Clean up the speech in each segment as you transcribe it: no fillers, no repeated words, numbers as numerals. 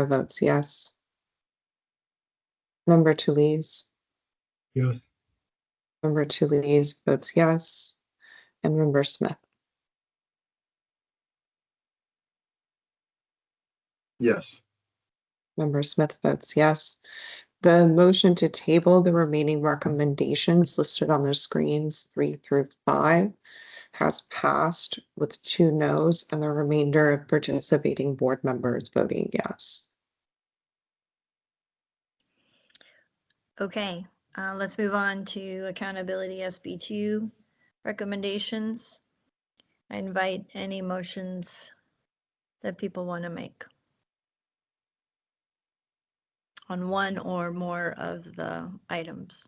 votes yes. Member Tulese. Yes. Member Tulese votes yes. And Member Smith. Yes. Member Smith votes yes. The motion to table the remaining recommendations listed on the screens 3 through 5 has passed with 2 noes and the remainder of participating board members voting yes. Okay, let's move on to accountability SB2 recommendations. I invite any motions that people want to make on one or more of the items.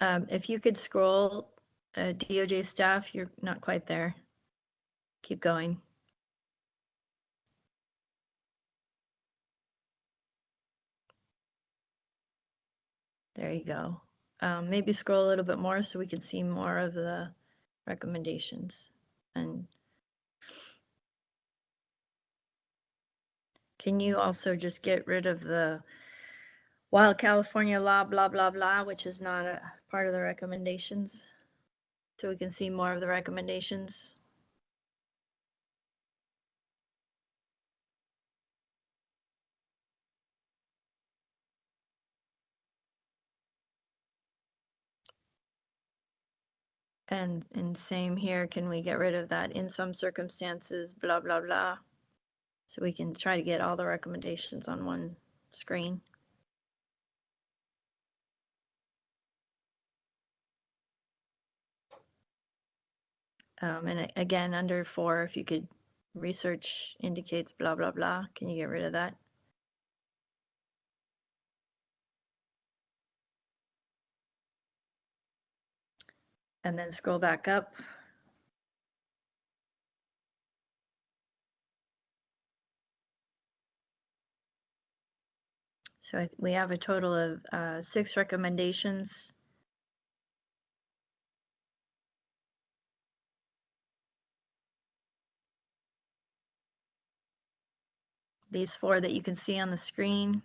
If you could scroll, DOJ staff, you're not quite there. Keep going. There you go. Maybe scroll a little bit more so we can see more of the recommendations. And can you also just get rid of the Wild California law, blah, blah, blah, which is not a part of the recommendations, so we can see more of the recommendations? And same here, can we get rid of that in some circumstances, blah, blah, blah, so we can try to get all the recommendations on one screen? And again, under 4, if you could, research indicates blah, blah, blah, can you get rid of that? And then scroll back up. So we have a total of 6 recommendations. These 4 that you can see on the screen.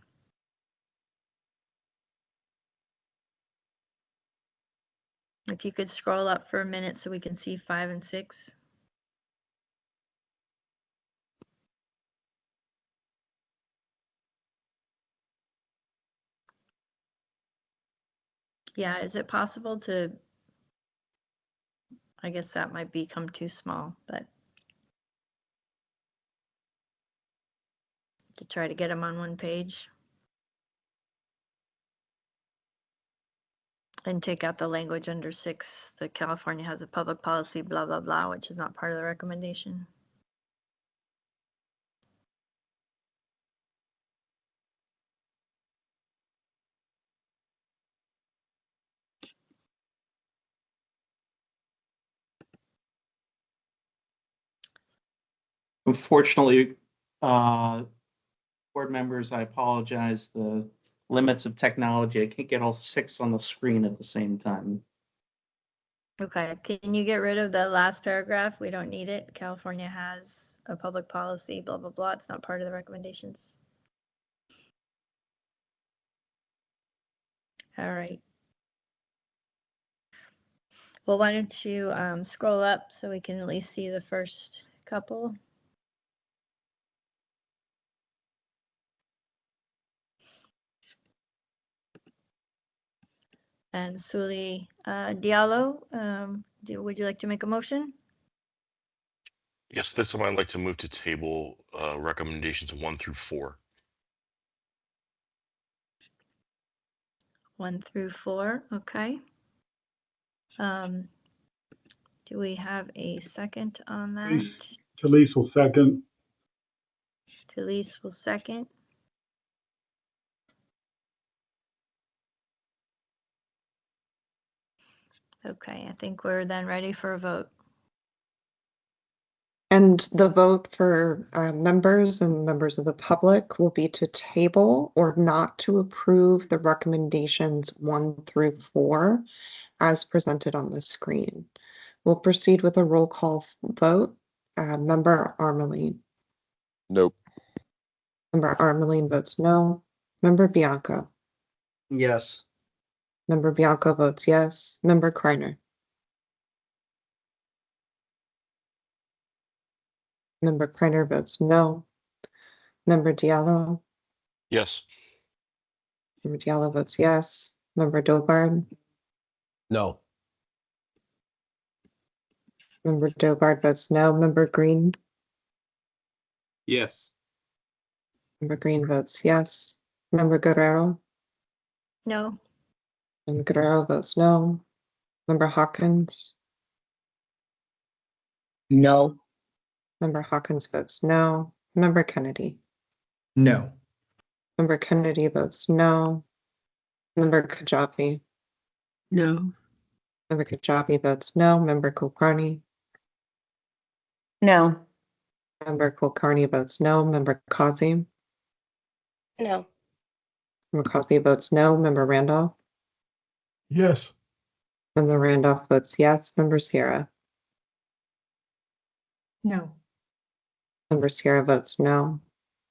If you could scroll up for a minute so we can see 5 and 6. Yeah, is it possible to, I guess that might become too small, but to try to get them on one page. And take out the language under 6 that California has a public policy, blah, blah, blah, which is not part of the recommendation. Unfortunately, board members, I apologize. The limits of technology, I can't get all 6 on the screen at the same time. Okay, can you get rid of the last paragraph? We don't need it. California has a public policy, blah, blah, blah. It's not part of the recommendations. All right. Well, why don't you scroll up so we can at least see the first couple. And Suli Diallo, would you like to make a motion? Yes, this time I'd like to move to table recommendations 1 through 4. 1 through 4, okay. Do we have a second on that? Tulese will second. Tulese will second. Okay, I think we're then ready for a vote. And the vote for members and members of the public will be to table or not to approve the recommendations 1 through 4 as presented on the screen. We'll proceed with a roll call vote. Member Armelin. Nope. Member Armeline votes no. Member Bianco. Yes. Member Bianco votes yes. Member Kreiner. Member Kreiner votes no. Member Diallo. Yes. Member Diallo votes yes. Member Dobard. No. Member Dobard votes no. Member Green. Yes. Member Green votes yes. Member Guerrero. No. Member Guerrero votes no. Member Hawkins. No. Member Hawkins votes no. Member Kennedy. No. Member Kennedy votes no. Member Kajabi. No. Member Kajabi votes no. Member Kulkarni. No. Member Kulkarni votes no. Member Kazi. No. Member Kazi votes no. Member Randolph. Yes. Member Randolph votes yes. Member Sierra. No. Member Sierra votes no.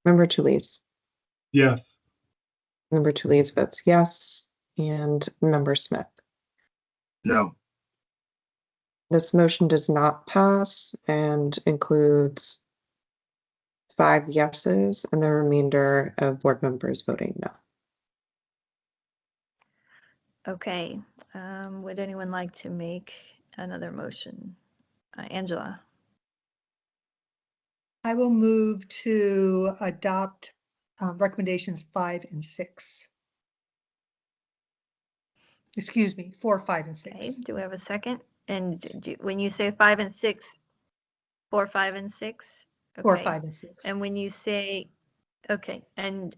Member Toulouse. Yes. Member Toulouse votes yes. And Member Smith. No. This motion does not pass and includes 5 yeses and the remainder of board members voting no. Okay. Would anyone like to make another motion? Angela. I will move to adopt recommendations 5 and 6. Excuse me, 4, 5, and Okay. 6. Do we have a second? And when you say 5 and 6, 4, 5, and 6? 4, Okay. 5, and 6. And when you say, okay, and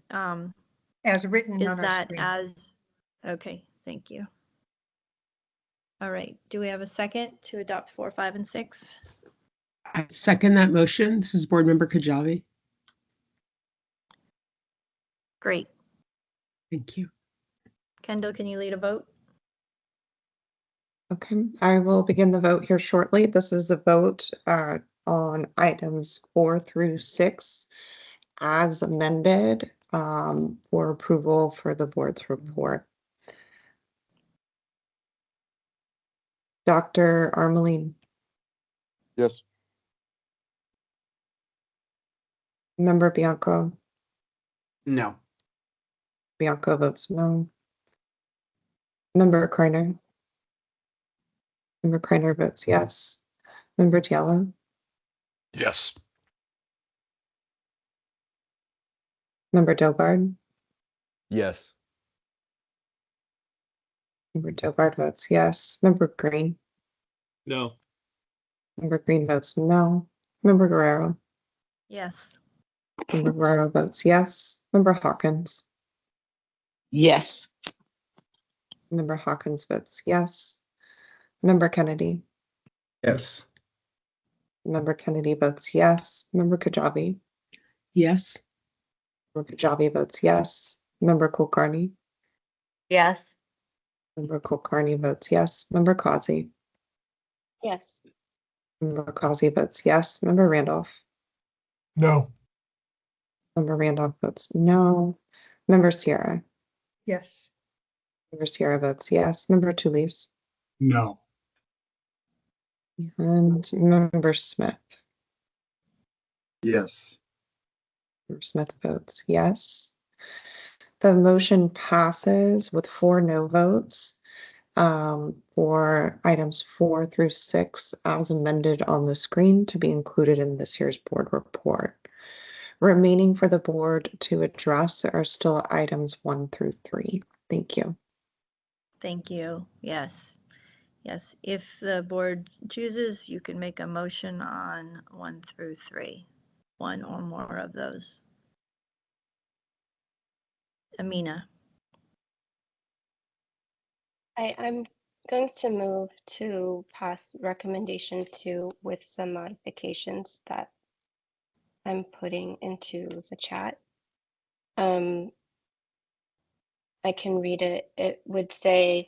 As written is on our that screen. as, okay, thank you. All right, do we have a second to adopt 4, 5, and 6? I second that motion. This is Board Member Kajabi. Great. Thank you. Kendall, can you lead a vote? Okay, I will begin the vote here shortly. This is a vote on items 4 through 6 as amended for approval for the board's report. Dr. Armeline. Yes. Member Bianco. No. Bianco votes no. Member Kreiner. Member Kreiner votes yes. Member Diallo. Yes. Member Dobard. Yes. Member Dobard votes yes. Member Green. No. Member Green votes no. Member Guerrero. Yes. Member Guerrero votes yes. Member Hawkins. Yes. Member Hawkins votes yes. Member Kennedy. Yes. Member Kennedy votes yes. Member Kajabi. Yes. Member Kajabi votes yes. Member Kulkarni. Yes. Member Kulkarni votes yes. Member Kazi. Yes. Member Kazi votes yes. Member Randolph. No. Member Randolph votes no. Member Sierra. Yes. Member Sierra votes yes. Member Toulouse. No. And Member Smith. Yes. Member Smith votes yes. The motion passes with 4 no votes for items 4 through 6 as amended on the screen to be included in this year's board report. Remaining for the board to address are still items 1 through 3. Thank you. Thank you. Yes. Yes. If the board chooses, you can make a motion on 1 through 3, 1 or more of those. Amina. I'm going to move to pass recommendation 2 with some modifications that I'm putting into the chat. I can read it. It would say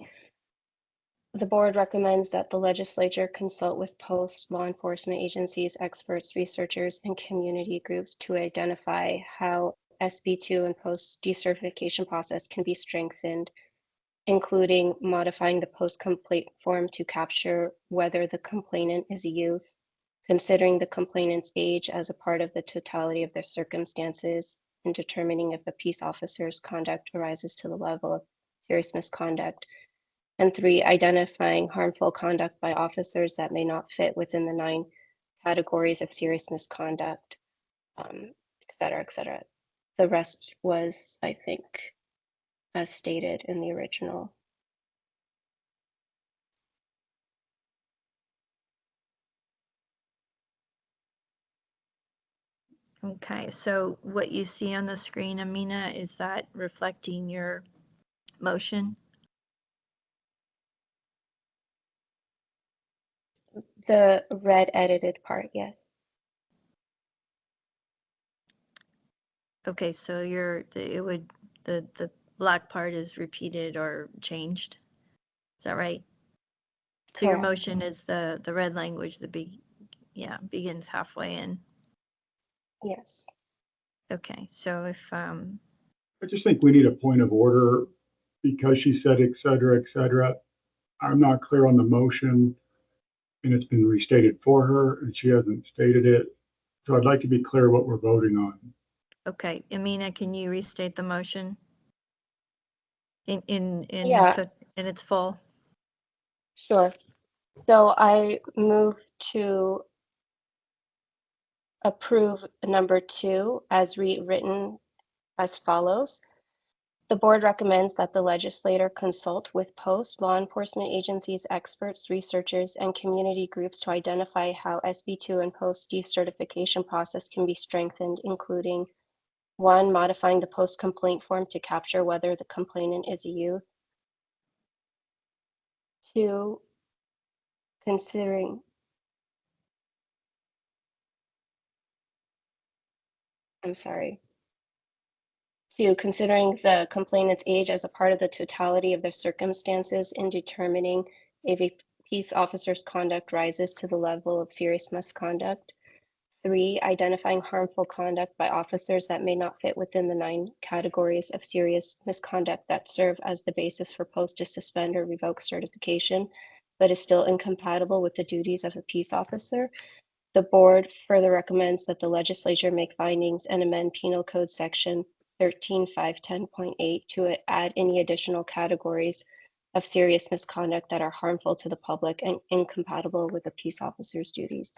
The board recommends that the legislature consult with post law enforcement agencies, experts, researchers, and community groups to identify how SB2 and post decertification process can be strengthened, including modifying the post complaint form to capture whether the complainant is a youth, considering the complainant's age as a part of the totality of their circumstances, and determining if a peace officer's conduct arises to the level of serious misconduct. And 3, identifying harmful conduct by officers that may not fit within the 9 categories of serious misconduct, et cetera, et cetera. The rest was, I think, as stated in the original. Okay, so what you see on the screen, Amina, is that reflecting your motion? The red edited part, yes. Okay, so the black part is repeated or changed. Is that right? So your Correct. motion is the red language, begins halfway in. Yes. Okay, so if, I just think we need a point of order because she said et cetera, et cetera. I'm not clear on the motion and it's been restated for her and she hasn't stated it. So I'd like to be clear what we're voting on. okay, Amina, can you restate the motion? In Yeah. in its full? Sure. So I move to approve number 2 as rewritten as follows. The board recommends that the legislator consult with post law enforcement agencies, experts, researchers, and community groups to identify how SB2 and post decertification process can be strengthened, including 1, modifying the post complaint form to capture whether the complainant is a youth. 2, considering the complainant's age as a part of the totality of their circumstances in determining if a peace officer's conduct rises to the level of serious misconduct. 3, identifying harmful conduct by officers that may not fit within the 9 categories of serious misconduct that serve as the basis for post to suspend or revoke certification, but is still incompatible with the duties of a peace officer. The board further recommends that the legislature make findings and amend Penal Code Section 13.510.8 to add any additional categories of serious misconduct that are harmful to the public and incompatible with a peace officer's duties.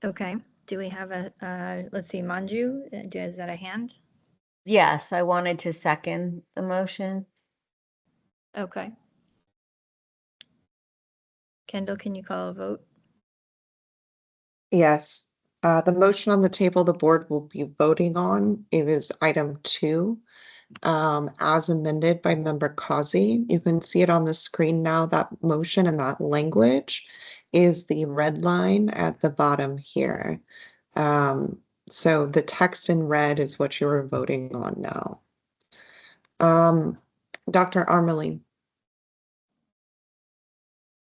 Okay, do we have let's see, Manju, is that a hand? Yes, I wanted to second the motion. Okay. Kendall, can you call a vote? Yes, the motion on the table, the board will be voting on, it is item 2, as amended by member Causey. You can see it on the screen now, that motion and that language is the red line at the bottom here. So the text in red is what you're voting on now. Dr. Armelin,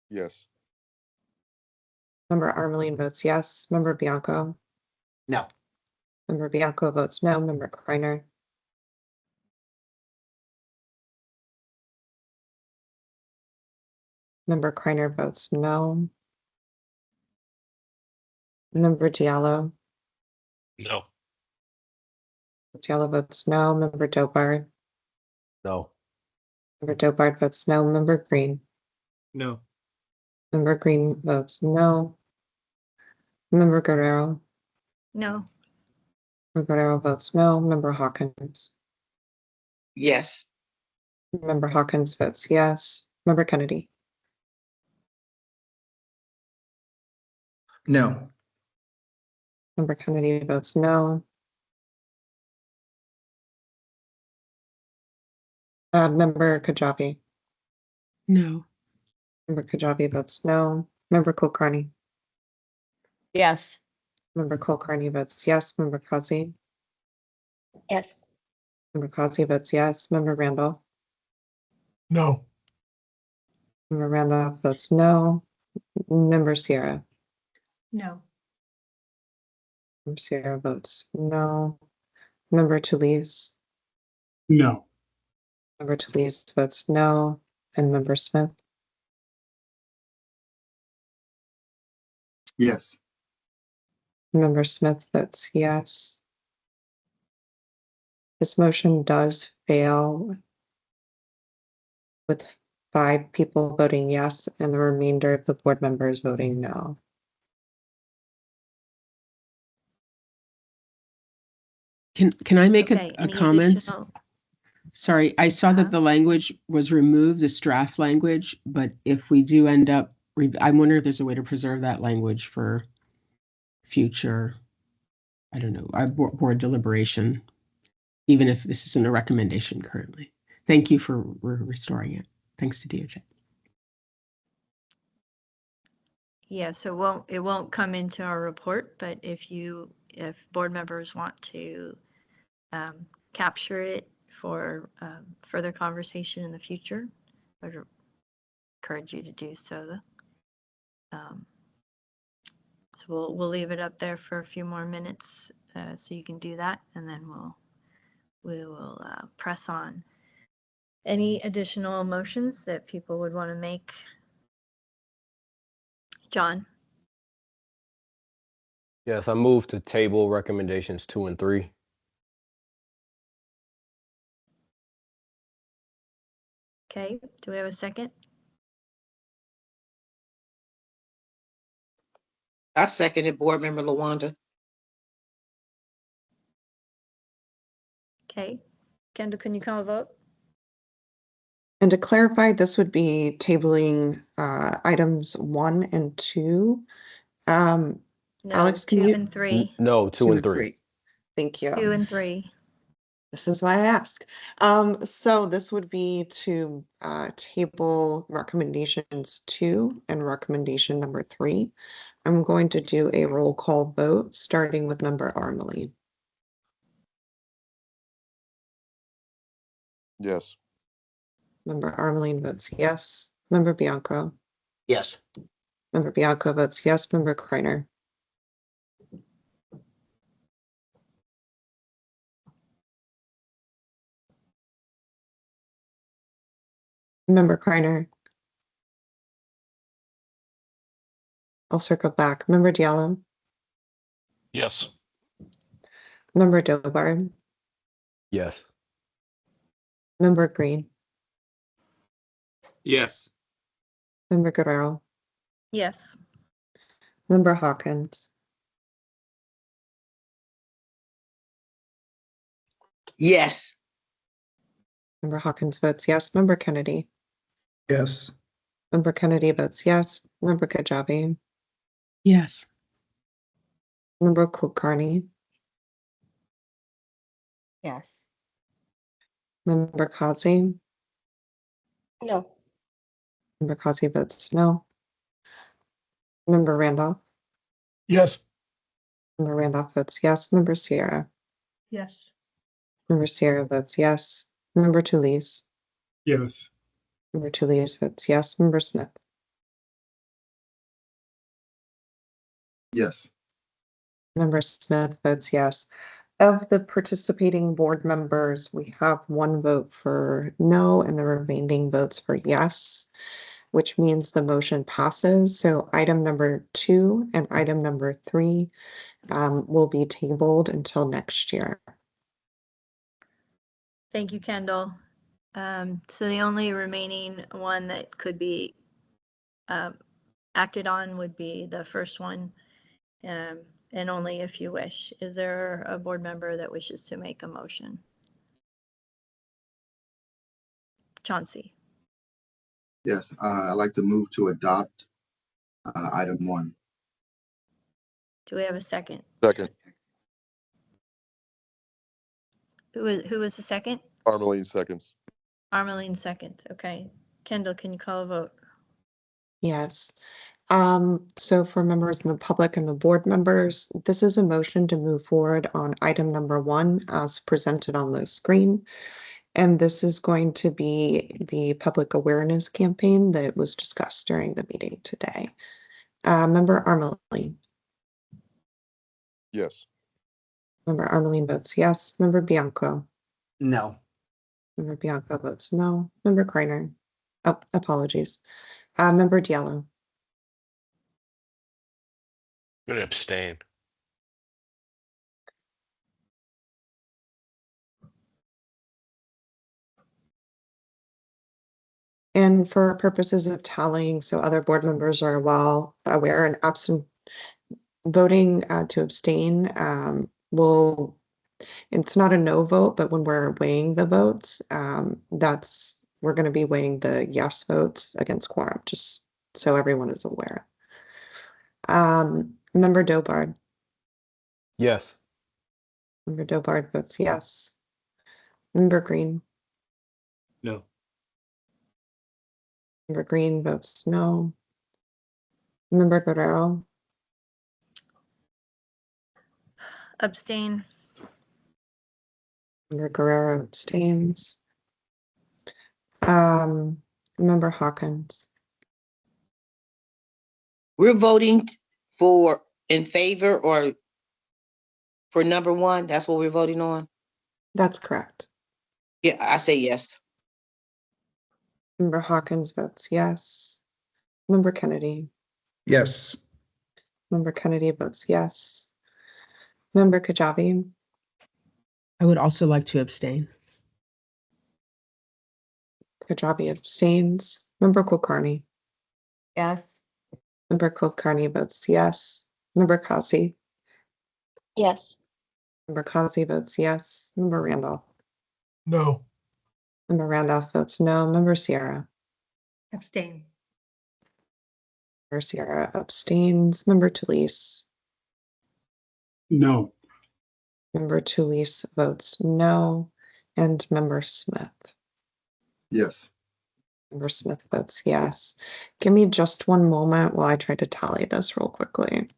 Yes. member Armelin votes yes. Member Bianco, No. member Bianco votes no. Member Kreiner, member Kreiner votes no. Member Diallo, No. Diallo votes no. Member Dobard, No. member Dobard votes no. Member Green, No. member Green votes no. Member Guerrero, No. member Guerrero votes no. Member Hawkins, Yes. member Hawkins votes yes. Member Kennedy, No. member Kennedy votes no. Member Kajabi, No. member Kajabi votes no. Member Kulkarni, Yes. Member Kulkarni votes yes. Member Kazi? Yes. Member Kazi votes yes. Member Randolph? No. Member Randolph votes no. Member Sierra? No. Member Sierra votes no. Member Toulouse? No. Member Toulouse votes no. And Member Smith? Yes. Member Smith votes yes. This motion does fail with 5 people voting yes and the remainder of the board members voting no. Can I make Okay, a any comment? additional? Sorry, I saw Uh-huh. that the language was removed, this draft language, but if we do end up, I wonder if there's a way to preserve that language for future, I don't know, our board deliberation, even if this isn't a recommendation currently. Thank you for restoring it. Thanks to DOJ. Yeah, so it won't come into our report, but if board members want to capture it for further conversation in the future, I would encourage you to do so. So we'll leave it up there for a few more minutes so you can do that, and then we will press on. Any additional motions that people would want to make? John? Yes, I move to table recommendations 2 and 3. Okay, do we have a second? I seconded Board Member Lawanda. Okay, Kendall, can you call a vote? And to clarify, this would be tabling items 1 and 2. No, Alex, can 2 you? and 3. No, 2 and 3. Thank you. 2 and 3. This is why I ask. So this would be to table recommendations 2 and recommendation number 3. I'm going to do a roll call vote, starting with Member Armeline. Yes. Member Armeline votes yes. Member Bianco? Yes. Member Bianco votes yes. Member Kreiner? Member Kreiner? I'll circle back. Member Diallo? Yes. Member Dobar? Yes. Member Green? Yes. Member Guerrero? Yes. Member Hawkins? Yes. Member Hawkins votes yes. Member Kennedy? Yes. Member Kennedy votes yes. Member Kajabi? Yes. Member Kulkarni? Yes. Member Kazi? No. Member Kazi votes no. Member Randolph? Yes. Member Randolph votes yes. Member Sierra? Yes. Member Sierra votes yes. Member Toulouse? Yes. Member Toulouse votes yes. Member Smith? Yes. Member Smith votes yes. Of the participating board members, we have 1 vote for no and the remaining votes for yes, which means the motion passes. So item number 2 and item number 3 will be tabled until next year. Thank you, Kendall. So the only remaining one that could be acted on would be the first one, and only if you wish. Is there a board member that wishes to make a motion? Chauncey? Yes. I'd like to move to adopt item 1. Do we have a second? Second. Who was the second? Armeline seconds. Armeline seconds. Okay. Kendall, can you call a vote? Yes. So for members in the public and the board members, this is a motion to move forward on item number 1 as presented on the screen. And this is going to be the public awareness campaign that was discussed during the meeting today. Member Armeline. Yes. Member Armeline votes yes. Member Bianco. No. Member Bianco votes no. Member Kreiner. Oh, apologies. Member Diallo. I'm gonna abstain. And for purposes of tallying, so other board members are well aware, and absent voting to abstain will, it's not a no vote, but when we're weighing the votes, we're going to be weighing the yes votes against quorum, just so everyone is aware. Member Dobard. Yes. Member Dobard votes yes. Member Green. No. Member Green votes no. Member Guerrero. Abstain. Member Guerrero abstains. Member Hawkins. We're voting for in favor or for number 1. That's what we're voting on. That's correct. Yeah, I say yes. Member Hawkins votes yes. Member Kennedy. Yes. Member Kennedy votes yes. Member Kajabi. I would also like to abstain. Kajabi abstains. Member Kulkarni. Yes. Member Kulkarni votes yes. Member Kasi. Yes. Member Kasi votes yes. Member Randolph. No. Member Randolph votes no. Member Sierra. Abstain. Member Sierra abstains. Member Tulise. No. Member Tulise votes no. And Member Smith. Yes. Member Smith votes yes. Give me just one moment while I try to tally this real quickly.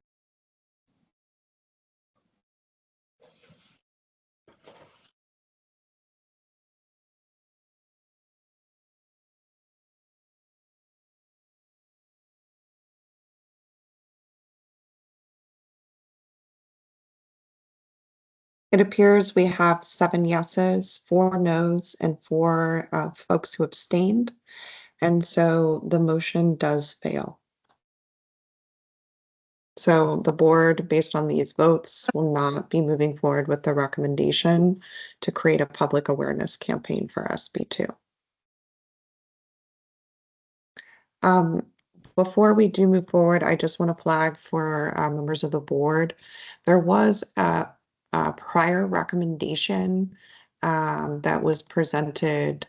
It appears we have 7 yeses, 4 nos, and 4 folks who abstained. And so the motion does fail. So the board, based on these votes, will not be moving forward with the recommendation to create a public awareness campaign for SB2. Before we do move forward, I just want to flag for members of the board, there was a prior recommendation that was presented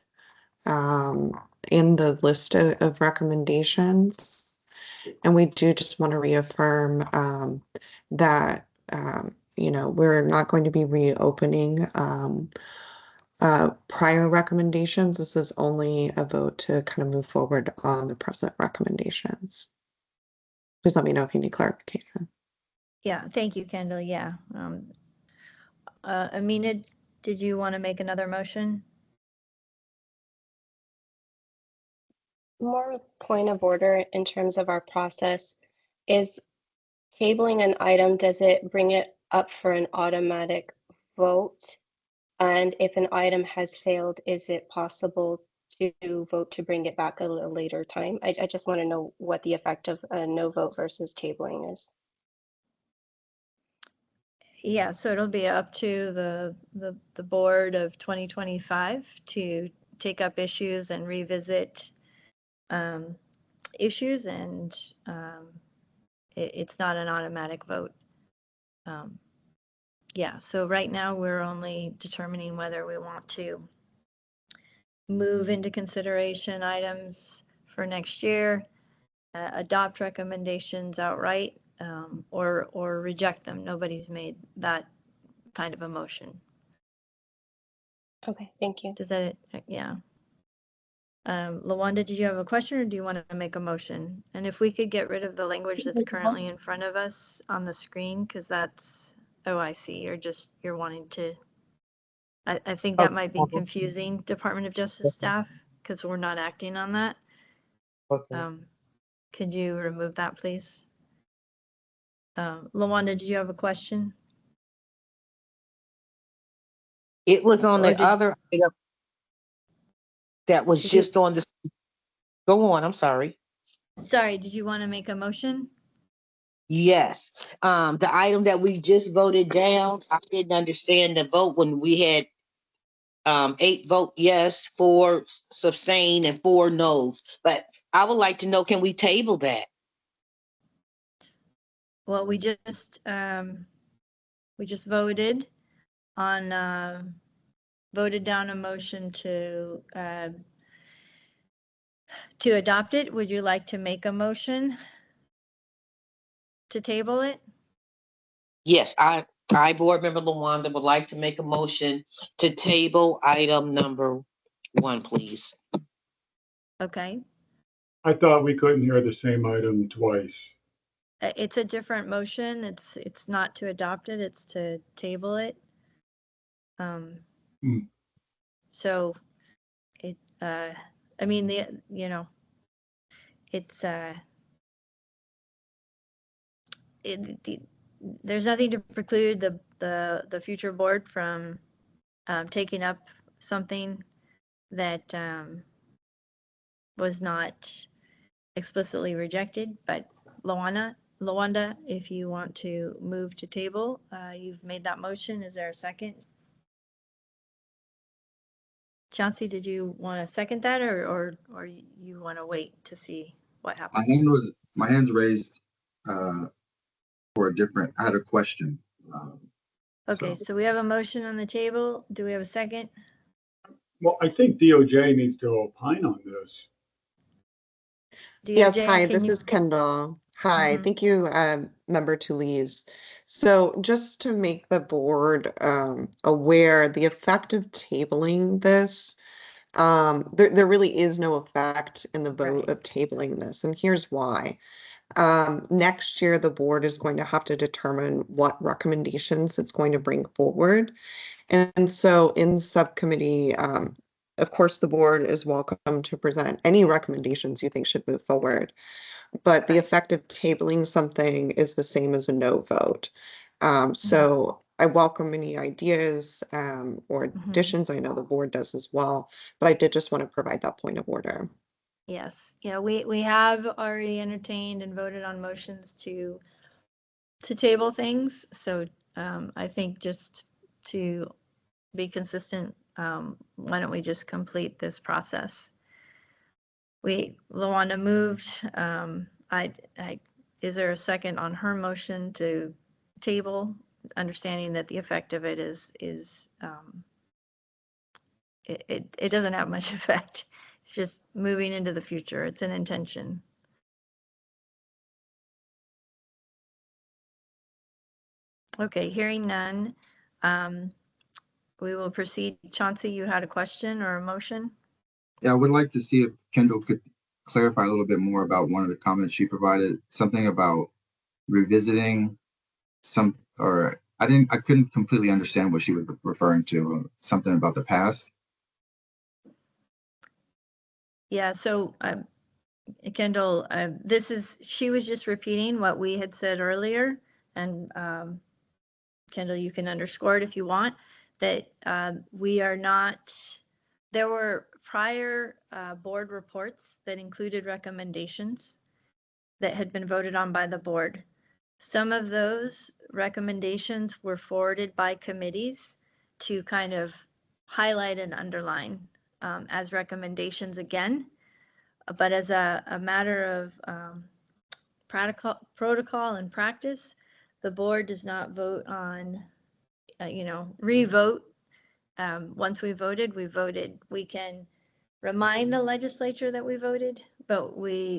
in the list of recommendations. And we do just want to reaffirm that, we're not going to be reopening prior recommendations. This is only a vote to kind of move forward on the present recommendations. Please let me know if you need clarification. Yeah, thank you, Kendall. Yeah. Amina, did you want to make another motion? More point of order in terms of our process is tabling an item, does it bring it up for an automatic vote? And if an item has failed, is it possible to vote to bring it back a little later time? I just want to know what the effect of a no vote versus tabling is. Yeah, so it'll be up to the board of 2025 to take up issues and revisit issues, and it's not an automatic vote. Yeah, so right now we're only determining whether we want to move into consideration items for next year, adopt recommendations outright, or reject them. Nobody's made that kind of a motion. Okay, thank you. Does that, yeah. Lawanda, did you have a question or do you want to make a motion? And if we could get rid of the language that's currently in front of us on the screen, because that's, oh, I see, you're wanting to, I think that might be confusing Department of Justice staff because we're not acting on that. Could you remove that, please? Lawanda, did you have a question? It was on Or the did- other item that was Did you- just on the, go on, I'm sorry. Sorry, did you want to make a motion? Yes, the item that we just voted down, I didn't understand the vote when we had 8 vote yes, 4 sustain, and 4 no's. But I would like to know, can we table that? Well, we just voted on, voted down a motion to adopt it. Would you like to make a motion to table it? Yes, I, Board Member Lawanda, would like to make a motion to table item number 1, please. Okay, I thought we couldn't hear the same item twice. it's a different motion. It's not to adopt it, it's to table it. So it, I mean, it's, there's nothing to preclude the future board from taking up something that was not explicitly rejected. But Lawanda, if you want to move to table, you've made that motion. Is there a second? Chauncey, did you want to second that, or you want to wait to see what happens? My hand's raised for a different, I had a question. Okay, so we have a motion on the table. Do we have a second? Well, I think DOJ needs to opine on this. Yes, DOJ, hi, can this you- is Kendall. Hi, Mhm. thank you, Member Tulise. So just to make the board aware, the effect of tabling this, there really is no effect in the vote of tabling this, and here's why. Next year, the board is going to have to determine what recommendations it's going to bring forward. And so in subcommittee, of course, the board is welcome to present any recommendations you think should move forward. But the effect of tabling something is the same as a no vote. So I welcome any ideas or additions. I know the board does as well, but I did just want to provide that point of order. Yes, yeah, we have already entertained and voted on motions to table things. So I think just to be consistent, why don't we just complete this process? Lawanda moved. Is there a second on her motion to table, understanding that the effect of it is it doesn't have much effect. It's just moving into the future. It's an intention. Okay, hearing none, we will proceed. Chauncey, you had a question or a motion? Yeah, I would like to see if Kendall could clarify a little bit more about one of the comments she provided, something about revisiting some, or I couldn't completely understand what she was referring to, something about the past. Yeah, so Kendall, she was just repeating what we had said earlier, and Kendall, you can underscore it if you want, that we are not, there were prior board reports that included recommendations that had been voted on by the board. Some of those recommendations were forwarded by committees to kind of highlight and underline as recommendations again. But as a matter of protocol and practice, the board does not vote on, re-vote. Once we voted, we voted. We can remind the legislature that we voted, but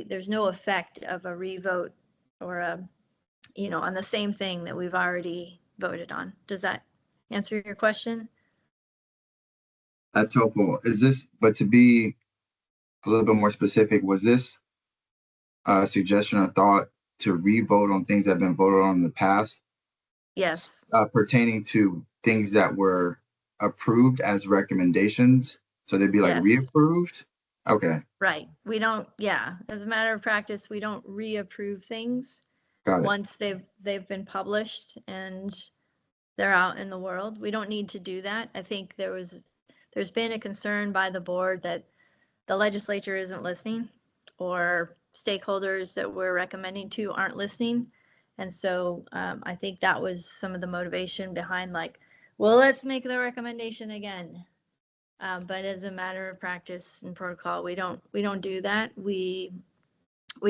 there's no effect of a re-vote or on the same thing that we've already voted on. Does that answer your question? That's helpful. Is this, but to be a little bit more specific. Was this a suggestion or thought to re-vote on things that have been voted on in the past, Yes, pertaining to things that were approved as recommendations? So they'd be like Yes. reapproved? Okay, right. We don't, yeah, as a matter of practice, we don't reapprove things got it. once they've been published and they're out in the world. We don't need to do that. I think there's been a concern by the board that the legislature isn't listening, or stakeholders that we're recommending to aren't listening. And so I think that was some of the motivation behind, like, well, let's make the recommendation again. But as a matter of practice and protocol, we don't do that. We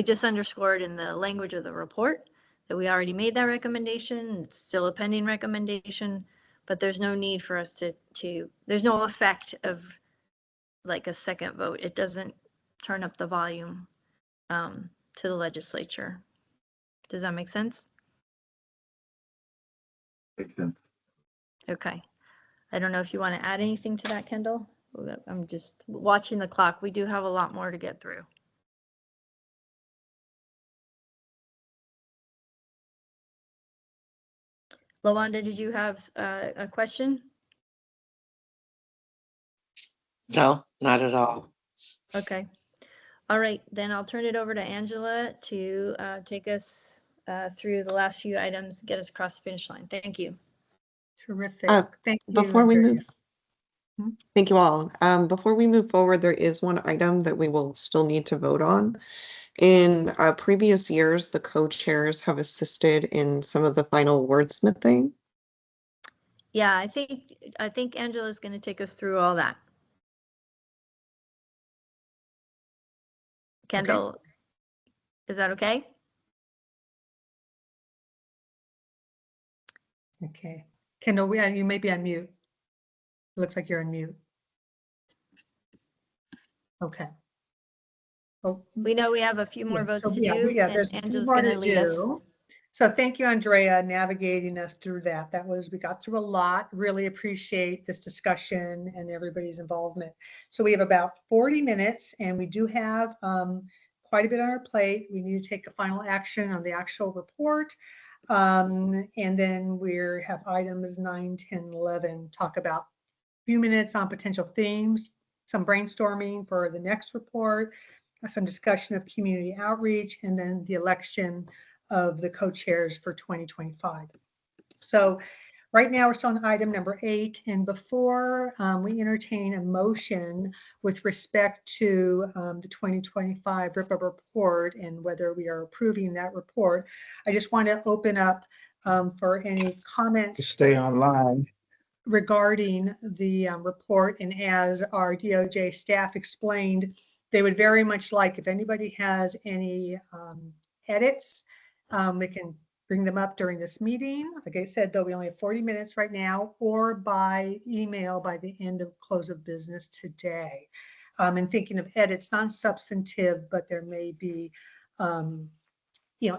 just underscored in the language of the report that we already made that recommendation. It's still a pending recommendation, but there's no need for us to there's no effect of like a second vote. It doesn't turn up the volume to the legislature. Does that make sense? Makes sense. Okay. I don't know if you want to add anything to that, Kendall. I'm just watching the clock. We do have a lot more to get through. Lawanda, did you have a question? No, not at all. Okay. All right, then I'll turn it over to Angela to take us through the last few items, get us across the finish line. Thank you. Terrific. Thank you. Before we Andrea. move, thank you all. Before we move forward, there is one item that we will still need to vote on. In previous years, the co-chairs have assisted in some of the final wordsmithing. Yeah, I think Angela's going to take us through all that. Kendall, is that okay? Okay. Kendall, you may be on mute. Looks like you're on mute. Okay. Oh, We know we have a few more yeah, votes so to yeah, do, yeah, and there's a few Angela's more going to to lead us. do. So thank you, Andrea, navigating us through that. We got through a lot. Really appreciate this discussion and everybody's involvement. So we have about 40 minutes and we do have quite a bit on our plate. We need to take a final action on the actual report. And then we have items 9, 10, 11, talk about a few minutes on potential themes, some brainstorming for the next report, some discussion of community outreach, and then the election of the co-chairs for 2025. So right now we're still on item number 8, and before we entertain a motion with respect to the 2025 RIPA report and whether we are approving that report, I just want to open up for any comments. Stay online. Regarding the report, and as our DOJ staff explained, they would very much like if anybody has any edits, we can bring them up during this meeting. Like I said, though, we only have 40 minutes right now, or by email by the end of close of business today. And thinking of edits, non-substantive, but there may be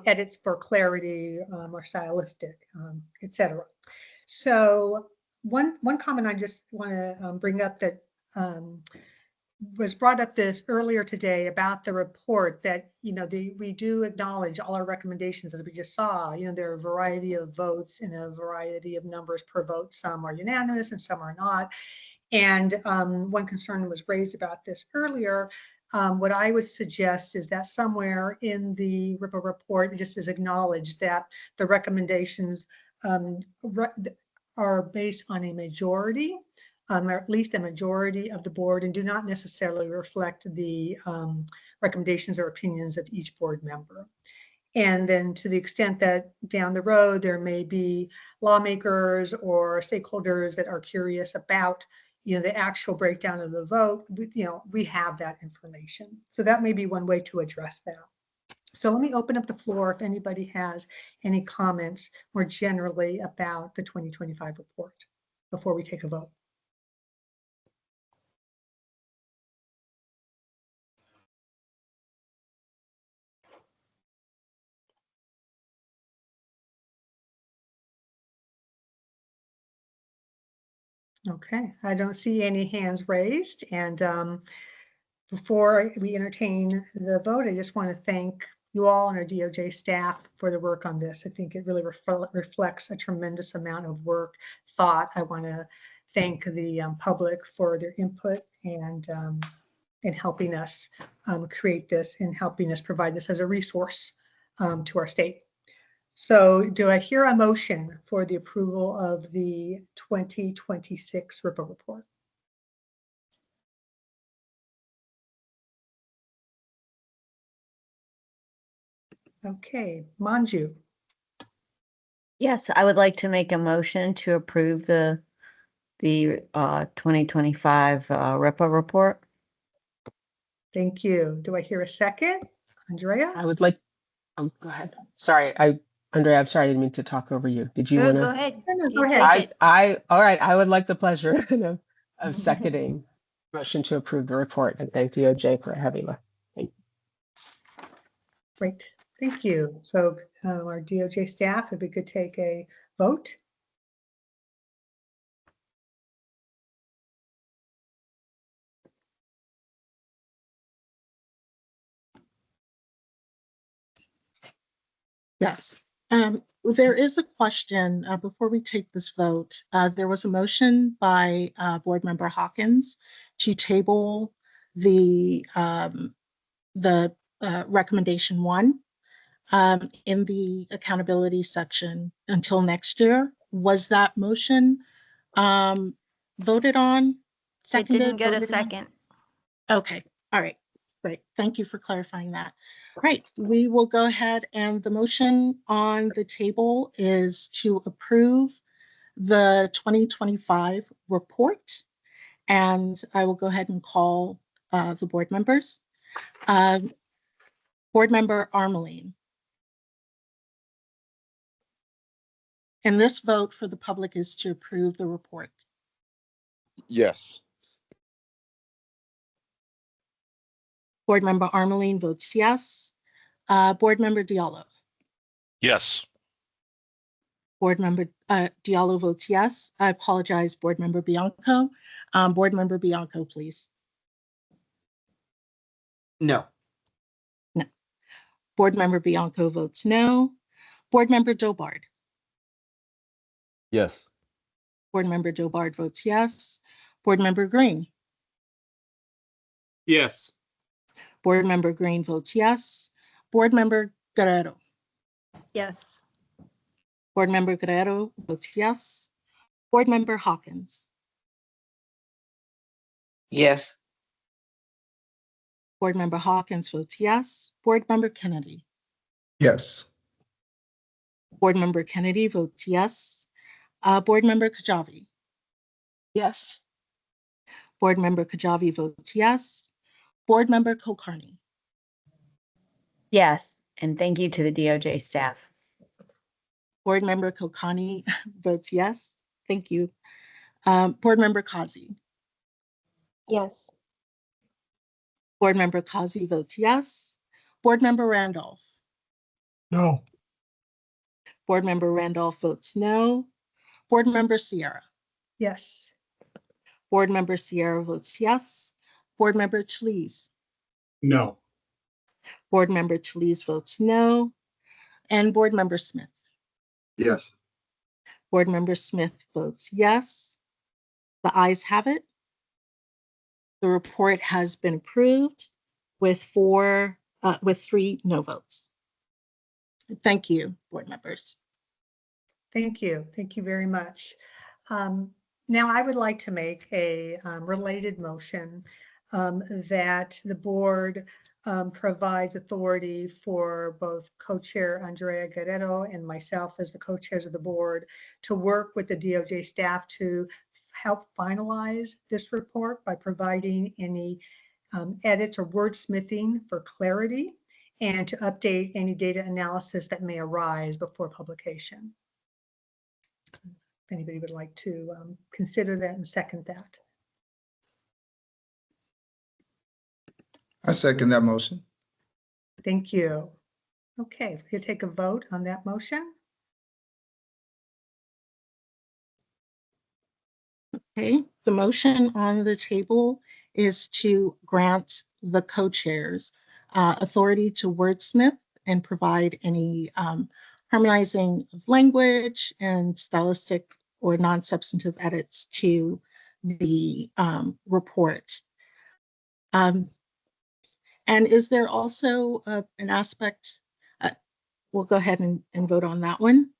edits for clarity or stylistic, etc. So one comment I just want to bring up that was brought up this earlier today about the report, that we do acknowledge all our recommendations, as we just saw. There are a variety of votes and a variety of numbers per vote. Some are unanimous and some are not. And one concern was raised about this earlier. What I would suggest is that somewhere in the RIPA report, it just is acknowledged that the recommendations are based on a majority, or at least a majority of the board, and do not necessarily reflect the recommendations or opinions of each board member. And then to the extent that down the road there may be lawmakers or stakeholders that are curious about the actual breakdown of the vote, we have that information. So that may be one way to address that. So let me open up the floor if anybody has any comments more generally about the 2025 report before we take a vote. Okay, I don't see any hands raised, and Before we entertain the vote, I just want to thank you all and our DOJ staff for the work on this. I think it really reflects a tremendous amount of work, thought. I want to thank the public for their input and in helping us create this and helping us provide this as a resource to our state. So do I hear a motion for the approval of the 2026 RIPA report? Okay, Manju. Yes, I would like to make a motion to approve the 2025 RIPA report. Thank you. Do I hear a second? Andrea? I would like, go ahead. Sorry, Andrea, I'm sorry, I didn't mean to talk over you. Did you want Go to? ahead. No, You go take ahead. it. All right, I would like the pleasure of seconding motion to approve the report and thank DOJ for having me. Great, thank you. So our DOJ staff, if we could take a vote. Yes. There is a question before we take this vote. There was a motion by Board Member Hawkins to table the recommendation 1 in the accountability section until next year. Was that motion voted on? It Seconded? didn't get a Voted on? second. Okay, all right, great. Thank you for clarifying that. All right, we will go ahead and the motion on the table is to approve the 2025 report. And I will go ahead and call the board members. Board Member Armeline. And this vote for the public is to approve the report. Yes. Board Member Armeline votes yes. Board Member Diallo. Yes. Board Member Diallo votes yes. I apologize, Board Member Bianco. Board Member Bianco, please. No. No. Board Member Bianco votes no. Board Member Dobard. Yes. Board Member Dobard votes yes. Board Member Green. Yes. Board Member Green votes yes. Board Member Guerrero. Yes. Board Member Guerrero votes yes. Board Member Hawkins. Yes. Board Member Hawkins votes yes. Board Member Kennedy. Yes. Board Member Kennedy votes yes. Board Member Kajabi. Yes. Board Member Kajabi votes yes. Board Member Kulkarni. Yes, and thank you to the DOJ staff. Board Member Kulkarni votes yes. Thank you. Board Member Kazi. Yes. Board Member Kazi votes yes. Board Member Randolph. No. Board Member Randolph votes no. Board Member Sierra. Yes. Board Member Sierra votes yes. Board Member Chaliz. No. Board Member Chaliz votes no. And Board Member Smith. Yes. Board Member Smith votes yes. The ayes have it. The report has been approved with 3 no votes. Thank you, board members. Thank you. Thank you very much. Now I would like to make a related motion that the board provides authority for both co-chair Andrea Guerrero and myself as the co-chairs of the board to work with the DOJ staff to help finalize this report by providing any edits or wordsmithing for clarity and to update any data analysis that may arise before publication. If anybody would like to consider that and second that. I second that motion. Thank you. Okay, if we could take a vote on that motion. Okay, the motion on the table is to grant the co-chairs authority to wordsmith and provide any harmonizing of language and stylistic or non-substantive edits to the report. And is there also an aspect, we'll go ahead and vote on that one.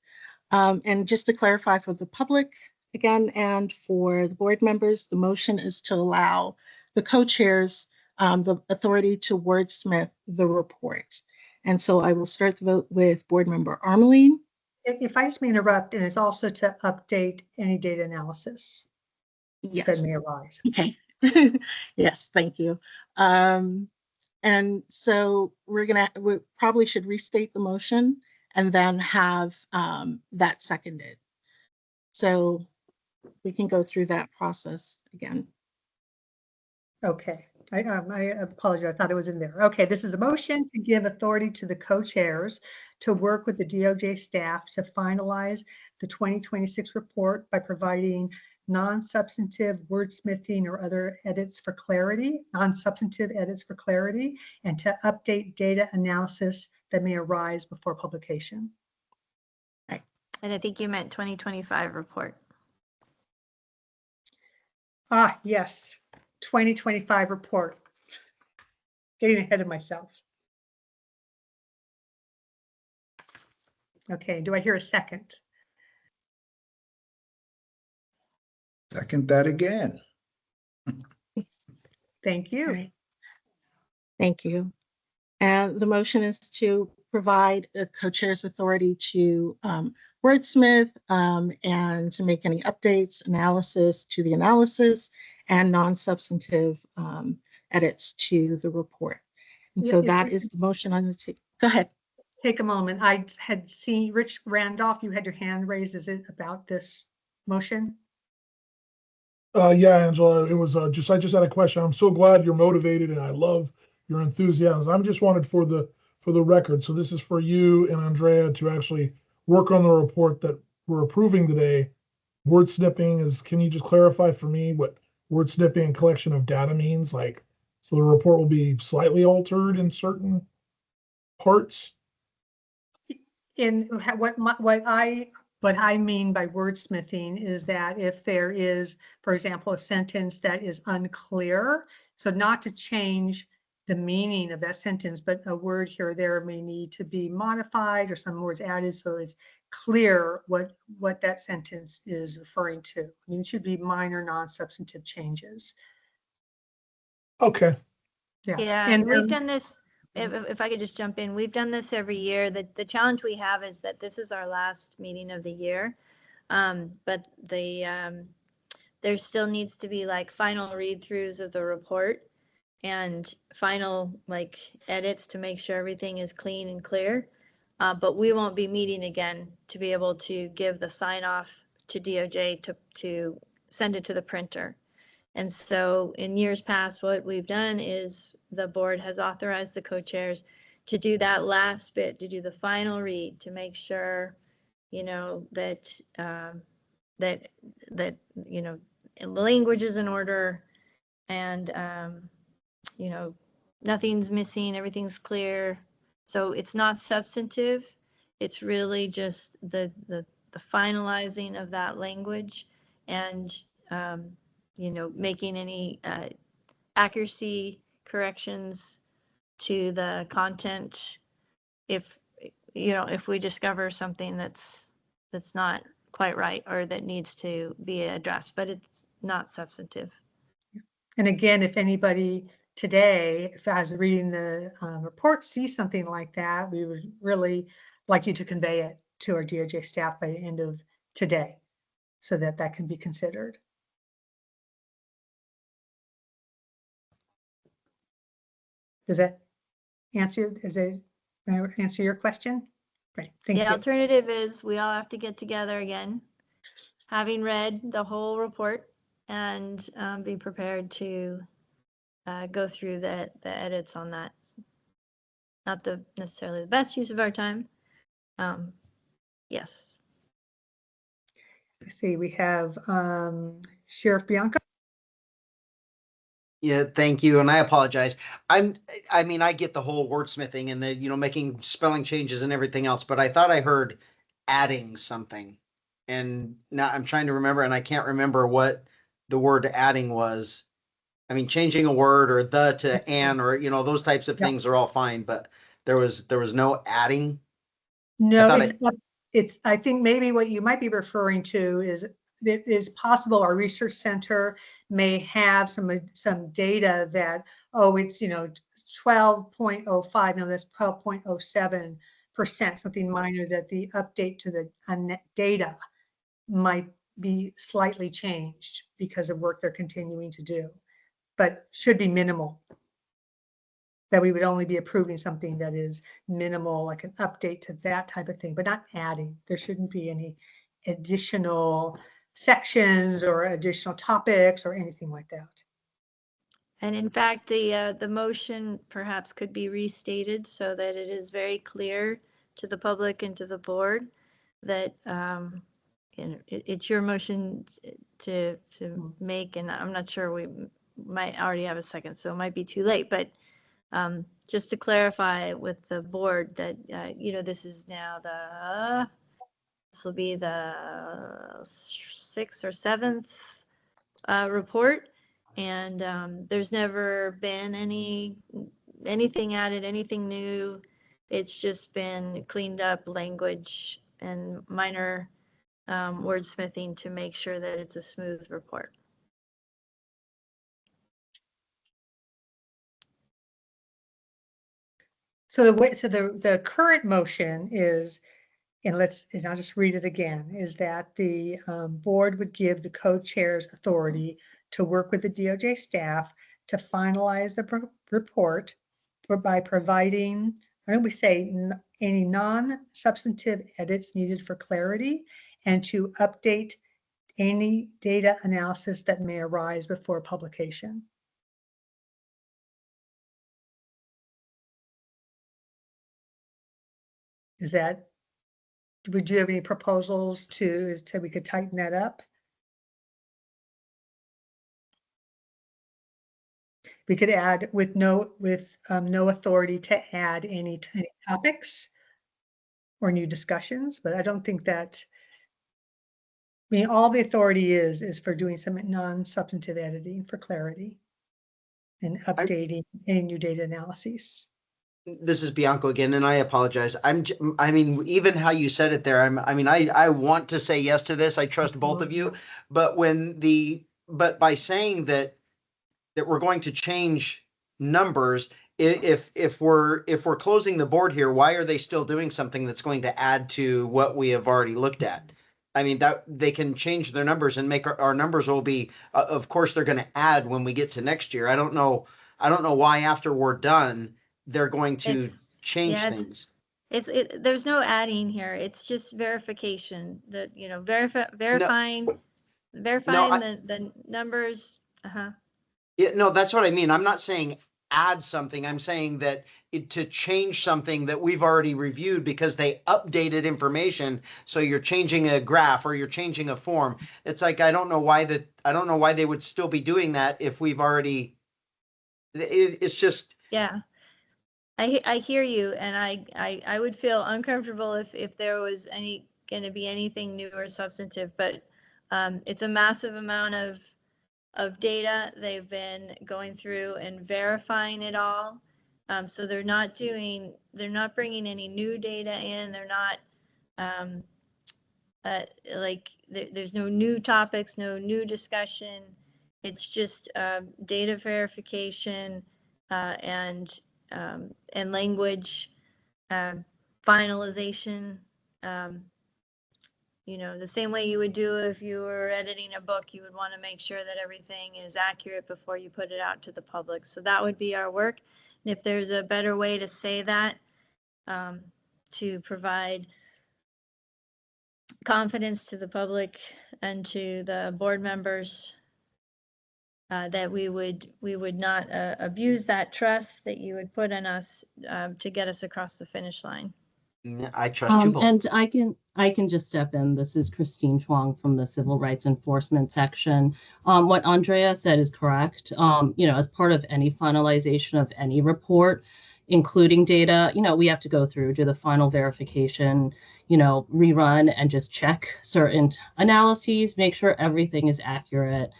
And just to clarify for the public again, and for the board members, the motion is to allow the co-chairs the authority to wordsmith the report. And so I will start the vote with board member Armeline. If I just may interrupt, and it's also to update any data analysis that Yes. may arise. Okay. Yes, thank you. And so we probably should restate the motion and then have that seconded. So we can go through that process again. Okay, I apologize. I thought it was in there. Okay, this is a motion to give authority to the co-chairs to work with the DOJ staff to finalize the 2026 report by providing non-substantive wordsmithing or other edits for clarity, non-substantive edits for clarity, and to update data analysis that may arise before publication. Right. And I think you meant 2025 report. Ah, yes, 2025 report. Getting ahead of myself. Okay, do I hear a second? Second that again. Thank you. Right. Thank you. And the motion is to provide a co-chair's authority to wordsmith and to make any updates, analysis to the analysis, and non-substantive edits to the report. And so that is the motion on the table. Go ahead. Take a moment. I had seen Rich Randolph, you had your hand raised. Is it about this motion? Yeah, Angela, it was I just had a question. I'm so glad you're motivated and I love your enthusiasm. I'm just wanted for the record. So this is for you and Andrea to actually work on the report that we're approving today. Word snipping is, can you just clarify for me what word snipping and collection of data means? Like, so the report will be slightly altered in certain parts? In what I mean by wordsmithing is that if there is, for example, a sentence that is unclear, so not to change the meaning of that sentence, but a word here or there may need to be modified or some words added so it's clear what that sentence is referring to. I mean, it should be minor non-substantive changes. Okay. Yeah, and we've done this. If I could just jump in, we've done this every year. The challenge we have is that this is our last meeting of the year, but there still needs to be like final read-throughs of the report and final like edits to make sure everything is clean and clear. But we won't be meeting again to be able to give the sign off to DOJ to send it to the printer. And so in years past, what we've done is the board has authorized the co-chairs to do that last bit, to do the final read, to make sure, you know, that you know, the language is in order and, you know, nothing's missing, everything's clear. So it's not substantive. It's really just the finalizing of that language and, you know, making any accuracy corrections to the content if, you know, if we discover something that's not quite right or that needs to be addressed, but it's not substantive. And again, if anybody today, if as reading the report, sees something like that, we would really like you to convey it to our DOJ staff by the end of today so that that can be considered. Does that answer, answer your question? Great, thank you. The alternative is we all have to get together again, having read the whole report and be prepared to go through the edits on that. Not necessarily the best use of our time. Yes. I see we have Sheriff Bianco. Yeah, thank you, and I apologize. I mean, I get the whole wordsmithing and the, making spelling changes and everything else, but I thought I heard adding something. And now I'm trying to remember, and I can't remember what the word adding was. I mean, changing a word or the to an or, those types of Yeah. things are all fine, but there was no adding. No, thought it's, I think maybe what you might be referring to is it is possible our research center may have some data that, oh, it's, 12.05, no, that's 12.07%, something minor, that the update to the data might be slightly changed because of work they're continuing to do, but should be minimal. That we would only be approving something that is minimal, like an update to that type of thing, but not adding. There shouldn't be any additional sections or additional topics or anything like that. And in fact, the motion perhaps could be restated so that it is very clear to the public and to the board that it's your motion to make, and I'm not sure, we might already have a second, so it might be too late, but just to clarify with the board that, this is now this will be the 6th or 7th report. And there's never been anything added, anything new. It's just been cleaned up language and minor wordsmithing to make sure that it's a smooth report. So the current motion is, and I'll just read it again, is that the board would give the co-chairs authority to work with the DOJ staff to finalize the report by providing, why don't we say, any non-substantive edits needed for clarity, and to update any data analysis that may arise before publication. Is that, would you have any proposals to we could tighten that up? We could add with no authority to add any topics or new discussions, but I don't think that, I mean, all the authority is for doing some non-substantive editing for clarity and updating any new data analyses. This is Bianco again, and I apologize. I mean, even how you said it there, I want to say yes to this. I trust both of you, but but by saying that we're going to change numbers, if we're closing the board here, why are they still doing something that's going to add to what we have already looked at? I mean, that they can change their numbers and make our numbers will be, of course, they're going to add when we get to next year. I don't know why after we're done, they're going to change things. There's no adding here. It's just verification that, verifying the numbers. Yeah, no, that's what I mean. I'm not saying add something. I'm saying that to change something that we've already reviewed because they updated information. So you're changing a graph or you're changing a form. It's like, I don't know why they would still be doing that if we've already, it's just. Yeah. I hear you, and I would feel uncomfortable if there was going to be anything new or substantive, but it's a massive amount of data. They've been going through and verifying it all. So they're not bringing any new data in. They're not there's no new topics, no new discussion. It's just data verification and language finalization. The same way you would do if you were editing a book, you would want to make sure that everything is accurate before you put it out to the public. So that would be our work. And if there's a better way to say that, to provide confidence to the public and to the board members, that we would not abuse that trust that you would put in us to get us across the finish line. I trust you both. And I can just step in. This is Christine Chuang from the Civil Rights Enforcement section. What Andrea said is correct. As part of any finalization of any report, including data, we have to go through, do the final verification, rerun and just check certain analyses, make sure everything is accurate.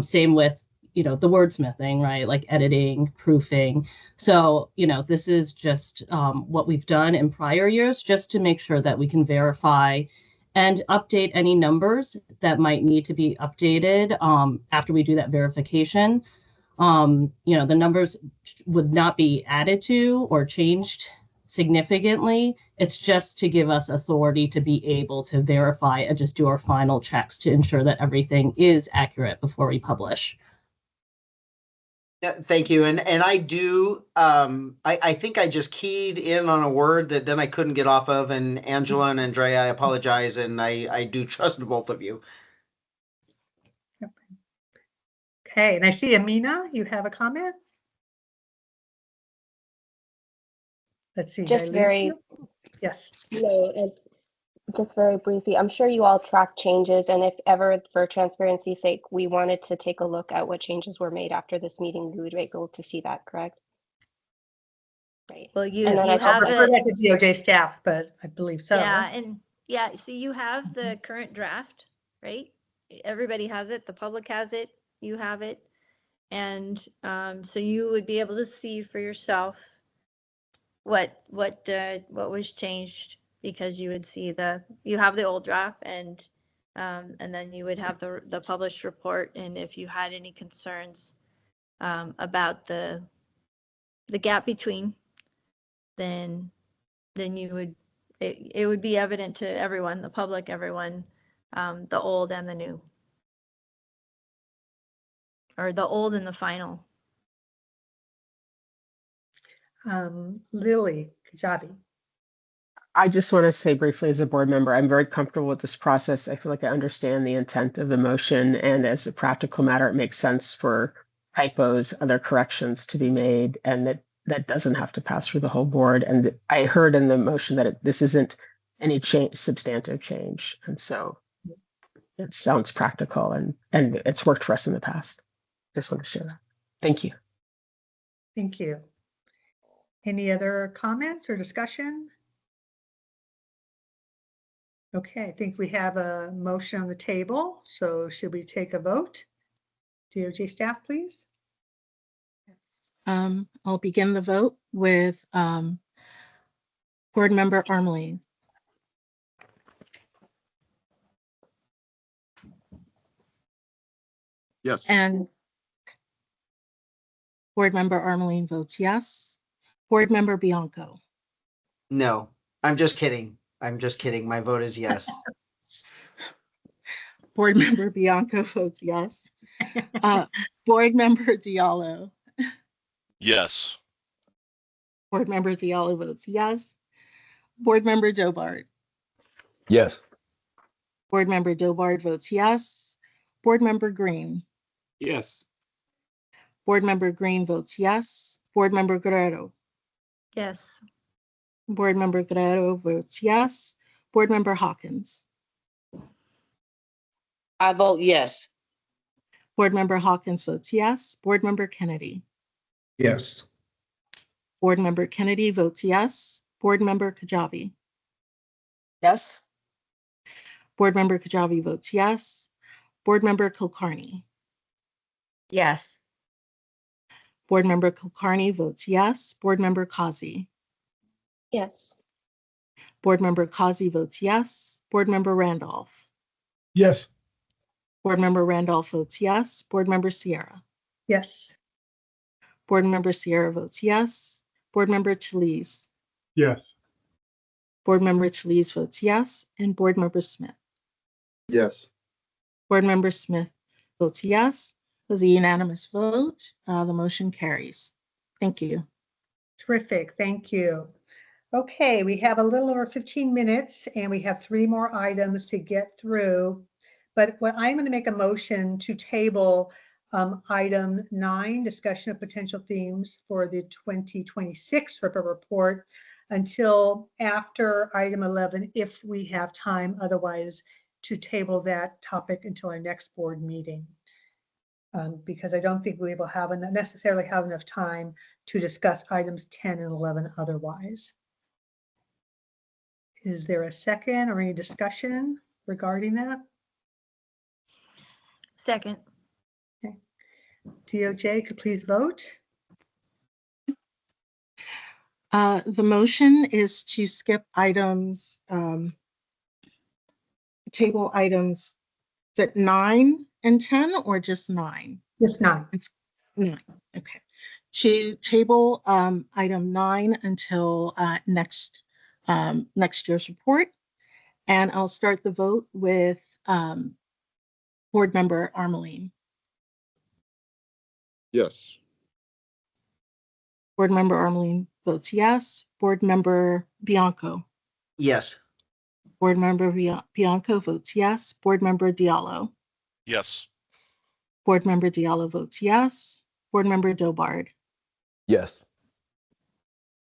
Same with, the wordsmithing, right? Like editing, proofing. So, this is just what we've done in prior years, just to make sure that we can verify and update any numbers that might need to be updated after we do that verification. The numbers would not be added to or changed significantly. It's just to give us authority to be able to verify and just do our final checks to ensure that everything is accurate before we publish. Yeah, thank you. And I do, I think I just keyed in on a word that then I couldn't get off of. And Angela and Andrea, I apologize. And I do trust both of you. Okay, and I see Amina, you have a comment? Let's see. Just very, yes. No, just very briefly, I'm sure you all track changes, and if ever, for transparency's sake, we wanted to take a look at what changes were made after this meeting, we would be able to see that, correct? Right. Well, you and then I have refer that to DOJ staff, but I believe so. Yeah, so you have the current draft, right? Everybody has it, the public has it, you have it. And so you would be able to see for yourself what was changed, because you would see you have the old draft, and then you would have the published report. And if you had any concerns about the gap between, then you would, it would be evident to everyone, the public, everyone, the old and the new, or the old and the final. Lily Kajabi. I just want to say briefly, as a board member, I'm very comfortable with this process. I feel like I understand the intent of the motion, and as a practical matter, it makes sense for typos, other corrections to be made, and that doesn't have to pass through the whole board. And I heard in the motion that this isn't any substantive change, and so it sounds practical, and it's worked for us in the past. Just want to share that. Thank you. Thank you. Any other comments or discussion? Okay, I think we have a motion on the table. So should we take a vote? DOJ staff, please. Yes. I'll begin the vote with Board Member Armelin. Yes. And Board Member Armelin votes yes. Board Member Bianco. No, I'm just kidding. I'm just kidding. My vote is yes. Board Member Bianco votes yes. Board Member Diallo. Yes. Board Member Diallo votes yes. Board Member Dobard. Yes. Board Member Dobard votes yes. Board Member Green. Yes. Board Member Green votes yes. Board Member Guerrero. Yes. Board Member Guerrero votes yes. Board Member Hawkins. I vote yes. Board Member Hawkins votes yes. Board Member Kennedy. Yes. Board Member Kennedy votes yes. Board Member Kajabi. Yes. Board Member Kajabi votes yes. Board Member Kulkarni. Yes. Board Member Kulkarni votes yes. Board Member Kazi. Yes. Board Member Kazi votes yes. Board Member Randolph. Yes. Board Member Randolph votes yes. Board Member Sierra. Yes. Board Member Sierra votes yes. Board Member Chaliz. Yes. Board Member Chaliz votes yes. And Board Member Smith. Yes. Board Member Smith votes yes. It was a unanimous vote. The motion carries. Thank you. Terrific. Thank you. Okay, we have a little over 15 minutes and we have 3 more items to get through. But what I'm going to make a motion to table item 9, discussion of potential themes for the 2026 FERPA report. until after item 11, if we have time, otherwise to table that topic until our next board meeting. Because I don't think we will necessarily have enough time to discuss items 10 and 11 otherwise. Is there a second or any discussion regarding that? Second. Okay. DOJ could please vote. The motion is to skip items, table items, is it 9 and 10 or just 9? Just 9. It's 9, okay. To table item 9 until next year's report. And I'll start the vote with Board Member Armeline. Yes. Board Member Armeline votes yes. Board Member Bianco. Yes. Board Member Bianco votes yes. Board Member Diallo. Yes. Board Member Diallo votes yes. Board Member Dobard. Yes.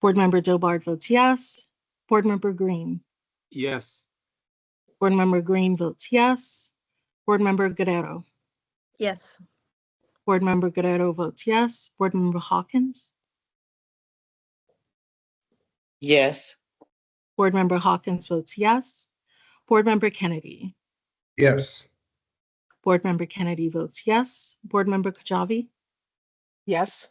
Board Member Dobard votes yes. Board Member Green. Yes. Board Member Green votes yes. Board Member Guerrero. Yes. Board Member Guerrero votes yes. Board Member Hawkins. Yes. Board Member Hawkins votes yes. Board Member Kennedy. Yes. Board Member Kennedy votes yes. Board Member Kajabi. Yes.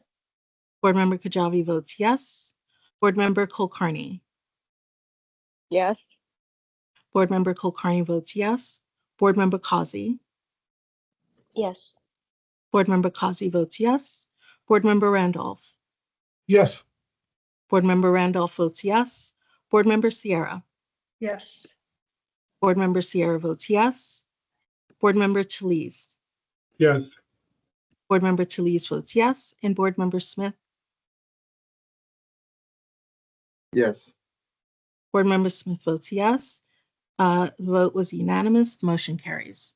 Board Member Kajabi votes yes. Board Member Kulkarni. Yes. Board Member Kulkarni votes yes. Board Member Kazi. Yes. Board Member Kazi votes yes. Board Member Randolph. Yes. Board Member Randolph votes yes. Board Member Sierra. Yes. Board Member Sierra votes yes. Board Member Talese. Yes. Board Member Talese votes yes. And Board Member Smith. Yes. Board Member Smith votes yes. The vote was unanimous. The motion carries.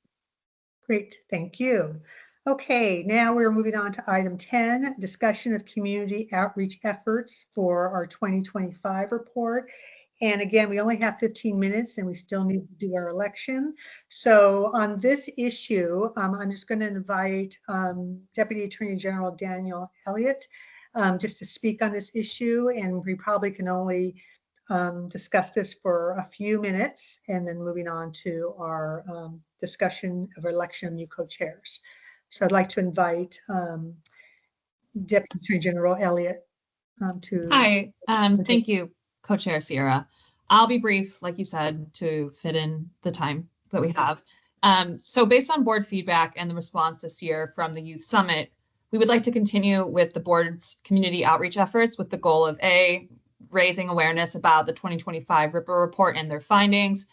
Great, thank you. Okay, now we're moving on to item 10, discussion of community outreach efforts for our 2025 report. And again, we only have 15 minutes and we still need to do our election. So on this issue, I'm just going to invite Deputy Attorney General Daniel Elliott just to speak on this issue. And we probably can only discuss this for a few minutes and then moving on to our discussion of election of new co-chairs. So I'd like to invite Deputy Attorney General Elliott to. Hi, thank you, Co-Chair Sierra. I'll be brief, like you said, to fit in the time that we have. So based on board feedback and the response this year from the Youth Summit, we would like to continue with the board's community outreach efforts with the goal of A, raising awareness about the 2025 RIPA report and their findings,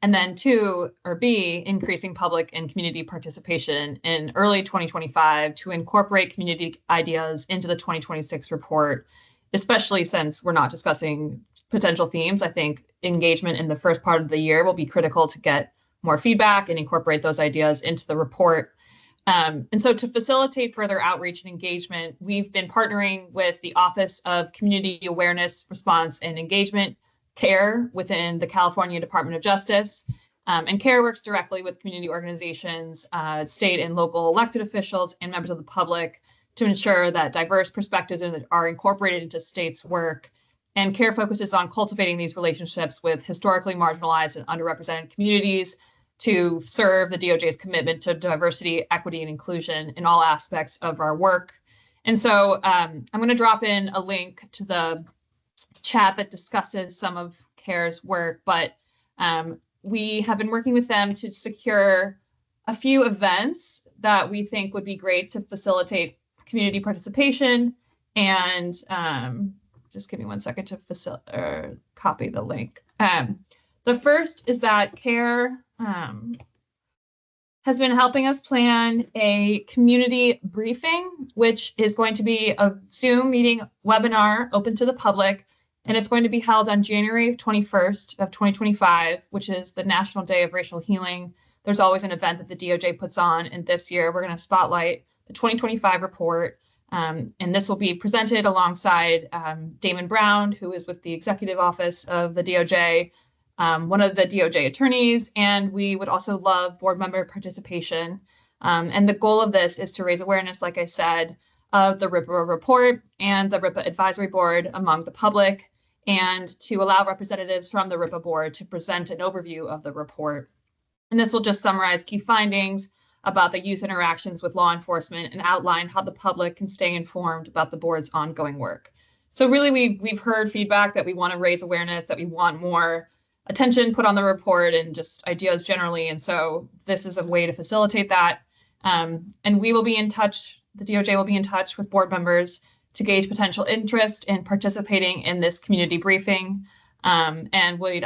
and then 2, or B, increasing public and community participation in early 2025 to incorporate community ideas into the 2026 report, especially since we're not discussing potential themes. I think engagement in the first part of the year will be critical to get more feedback and incorporate those ideas into the report. And so to facilitate further outreach and engagement, we've been partnering with the Office of Community Awareness, Response, and Engagement, CARE, within the California Department of Justice. And CARE works directly with community organizations, state and local elected officials, and members of the public to ensure that diverse perspectives are incorporated into states' work. And CARE focuses on cultivating these relationships with historically marginalized and underrepresented communities to serve the DOJ's commitment to diversity, equity, and inclusion in all aspects of our work. And so I'm going to drop in a link to the chat that discusses some of CARE's work, but we have been working with them to secure a few events that we think would be great to facilitate community participation. And just give me 1 second to copy the link. The first is that CARE has been helping us plan a community briefing, which is going to be a Zoom meeting webinar open to the public, and it's going to be held on January 21st of 2025, which is the National Day of Racial Healing. There's always an event that the DOJ puts on, and this year we're going to spotlight the 2025 report, And this will be presented alongside Damon Brown, who is with the Executive Office of the DOJ, one of the DOJ attorneys, and we would also love board member participation. And the goal of this is to raise awareness, like I said, of the RIPA report and the RIPA advisory board among the public, and to allow representatives from the RIPA board to present an overview of the report. And this will just summarize key findings about the youth interactions with law enforcement and outline how the public can stay informed about the board's ongoing work. So really, we've heard feedback that we want to raise awareness, that we want more attention put on the report and just ideas generally. And so this is a way to facilitate that. And we will be in touch, the DOJ will be in touch with board members to gauge potential interest in participating in this community briefing. And we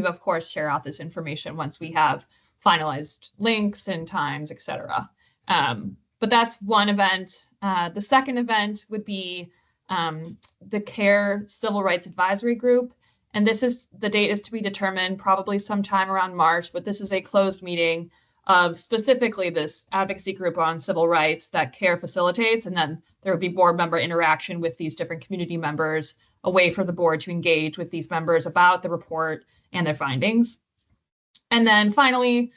of course share out this information once we have finalized links and times, etc. But that's one event. The second event would be the CARE Civil Rights Advisory Group. And the date is to be determined probably sometime around March, but this is a closed meeting of specifically this advocacy group on civil rights that CARE facilitates. And then there would be board member interaction with these different community members, a way for the board to engage with these members about the report and their findings. And then finally,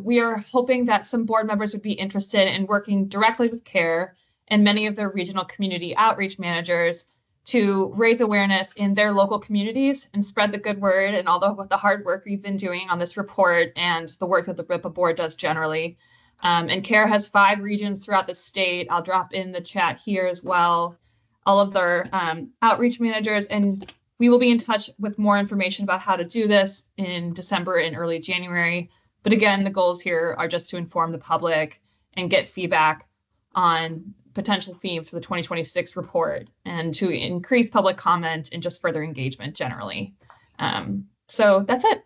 we are hoping that some board members would be interested in working directly with CARE and many of their regional community outreach managers to raise awareness in their local communities and spread the good word and all the hard work we've been doing on this report and the work that the RIPA board does generally. And CARE has 5 regions throughout the state. I'll drop in the chat here as well, all of their outreach managers, and we will be in touch with more information about how to do this in December and early January. But again, the goals here are just to inform the public and get feedback on potential themes for the 2026 report and to increase public comment and just further engagement generally. So that's it.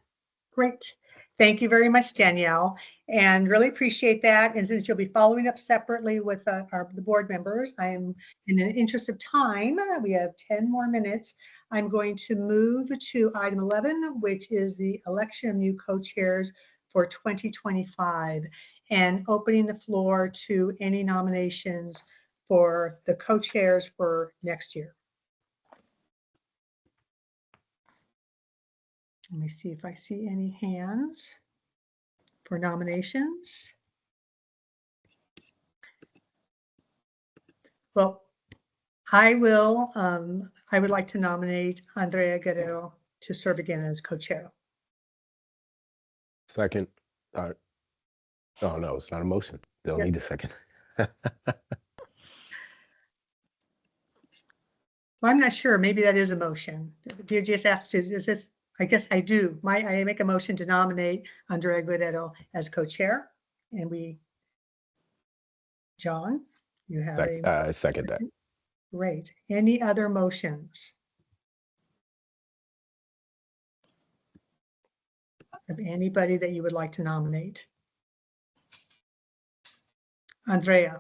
Great. Thank you very much, Danielle, and really appreciate that. And since you'll be following up separately with the board members, I am, in the interest of time, we have 10 more minutes. I'm going to move to item 11, which is the election of new co-chairs for 2025, and opening the floor to any nominations for the co-chairs for next year. Let me see if I see any hands for nominations. Well, I would like to nominate Andrea Guerrero to serve again as co-chair. Second. Oh, no, it's not a motion. They'll need a second. Well, I'm not sure. Maybe that is a motion. Do you just have to, is this, I guess I do. I make a motion to nominate Andrea Guerrero as co-chair. And John, you have I second that. Great. Any other motions? Of anybody that you would like to nominate? Andrea.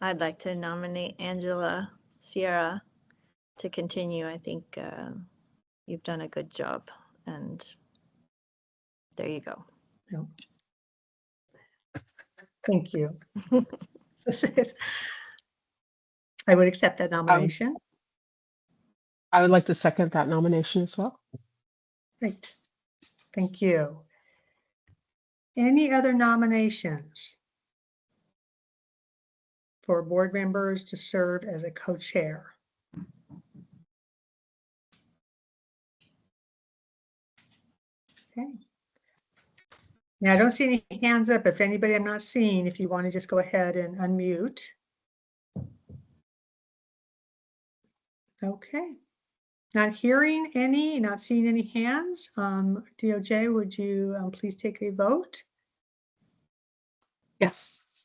I'd like to nominate Angela Sierra to continue. I think you've done a good job, and there you go. Yep. Thank you. I would accept that nomination. I would like to second that nomination as well. Great. Thank you. Any other nominations for board members to serve as a co-chair? Okay. Now, I don't see any hands up. If anybody I'm not seeing, if you want to just go ahead and unmute. Okay. Not hearing any, not seeing any hands. DOJ, would you please take a vote? Yes.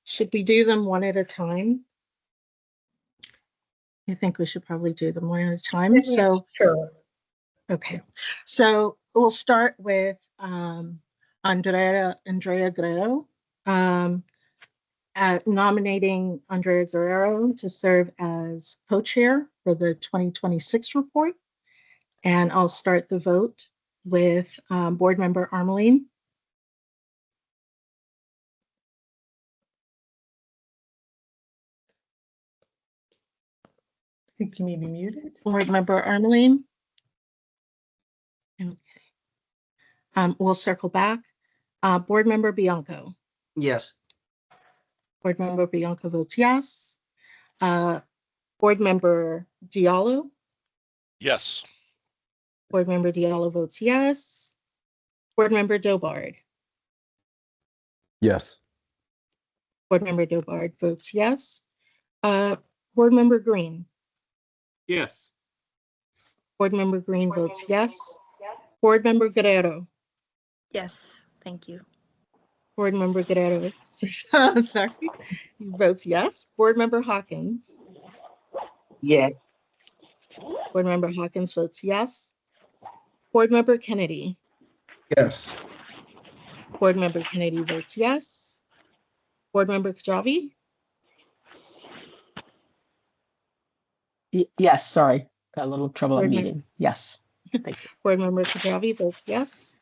Should we do them one at a time? I think we should probably do them one at a time. Yes, So, sure. okay. So we'll start with Andrea Guerrero, nominating Andrea Guerrero to serve as co-chair for the 2026 report. And I'll start the vote with board member Armeline. think you may be muted. Board Member Ermeline? Okay. We'll circle back. Board Member Bianco? Yes. Board Member Bianco votes yes. Board Member Diallo? Yes. Board Member Diallo votes yes. Board Member Dobard? Yes. Board Member Dobard votes yes. Board Member Green? Yes. Board Member Green votes yes. Board Member Guerrero? Yes, thank you. Board Member Guerrero, sorry, votes yes. Board Member Hawkins? Yes. Board Member Hawkins votes yes. Board Member Kennedy? Yes. Board Member Kennedy votes yes. Board Member Kajabi? Yes, sorry. Got a little trouble Board mem- unmuting. Yes. Thank you. Board Member Kajabi votes yes.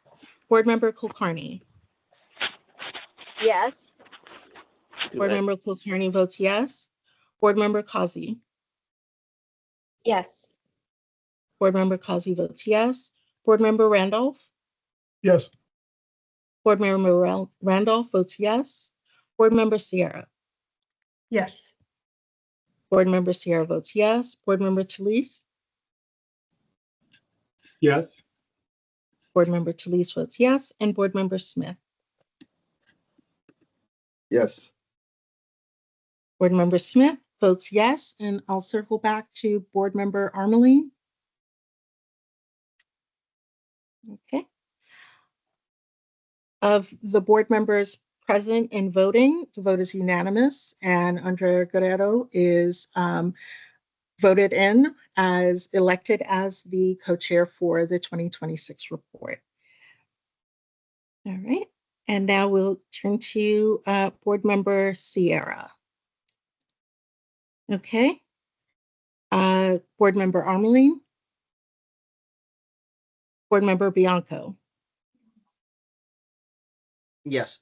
Board Member Kulkarni? Yes. Board Member Kulkarni votes yes. Board Member Kazi? Yes. Board Member Kazi votes yes. Board Member Randolph? Yes. Board Member Randolph votes yes. Board Member Sierra? Yes. Board Member Sierra votes yes. Board Member Talise? Yes. Board Member Talise votes yes. And Board Member Smith? Yes. Board Member Smith votes yes. And I'll circle back to Board Member Armeline. Okay. Of the board members present and voting, the vote is unanimous, and Andrea Guerrero is voted in as elected as the co-chair for the 2026 report. All right, and now we'll turn to Board Member Sierra. Okay. Board Member Armeline. Board Member Bianco. Yes.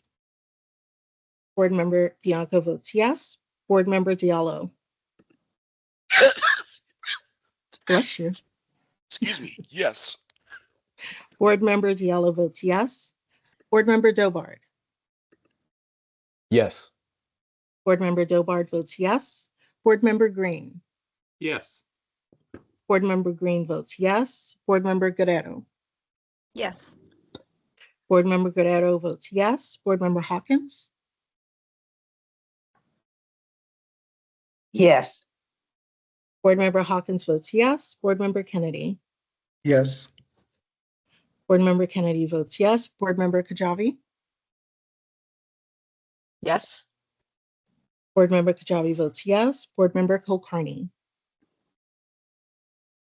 Board Member Bianco votes yes. Board Member Diallo. Bless you. Excuse me. Yes. Board Member Diallo votes yes. Board Member Dobard. Yes. Board Member Dobard votes yes. Board Member Green. Yes. Board Member Green votes yes. Board Member Guerrero. Yes. Board Member Guerrero votes yes. Board Member Hawkins. Yes. Board Member Hawkins votes yes. Board Member Kennedy. Yes. Board Member Kennedy votes yes. Board Member Kajabi. Yes. Board Member Kajabi votes yes. Board Member Kulkarni.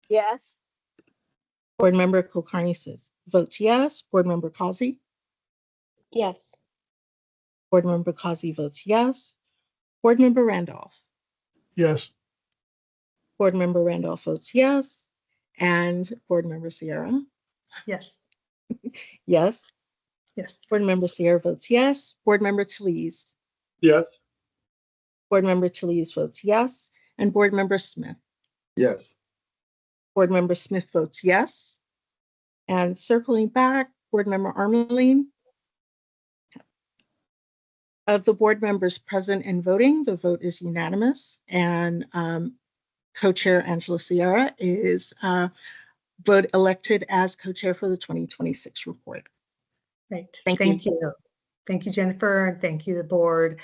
Yes. Board Member Kulkarni votes yes. Board Member Kazi. Yes. Board Member Kazi votes yes. Board Member Randolph. Yes. Board Member Randolph votes yes. And Board Member Sierra. Yes. Yes. Yes. Board Member Sierra votes yes. Board Member Talise. Yes. Board Member Talise votes yes. And Board Member Smith. Yes. Board Member Smith votes yes. And circling back, Board Member Armeline. Of the board members present and voting, the vote is unanimous, and co-chair Angela Sierra is vote elected as co-chair for the 2026 report. Great. Thank you. Thank you, Jennifer, and thank you, the board.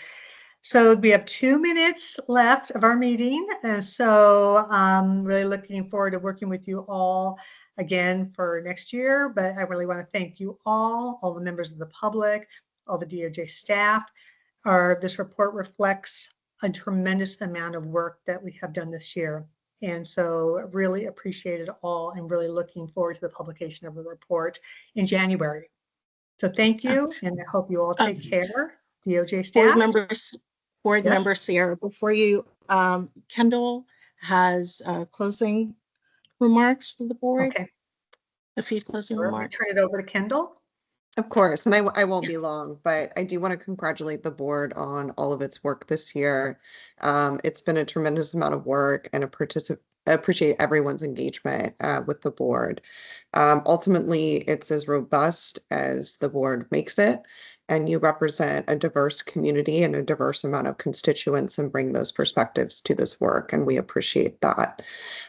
So we have 2 minutes left of our meeting, and so I'm really looking forward to working with you all again for next year. But I really want to thank you all the members of the public, all the DOJ staff. This report reflects a tremendous amount of work that we have done this year. And so really appreciate it all and really looking forward to the publication of the report in January. So thank you, and I hope you all take care. DOJ staff. Board Yes. Member Sierra, before you, Kendall has closing remarks for the board. Okay. A few closing Sure. remarks. Turn it over to Kendall. Of course, and I won't be long, but I do want to congratulate the board on all of its work this year. It's been a tremendous amount of work and a appreciate everyone's engagement with the board. Ultimately, it's as robust as the board makes it, and you represent a diverse community and a diverse amount of constituents and bring those perspectives to this work, and we appreciate that.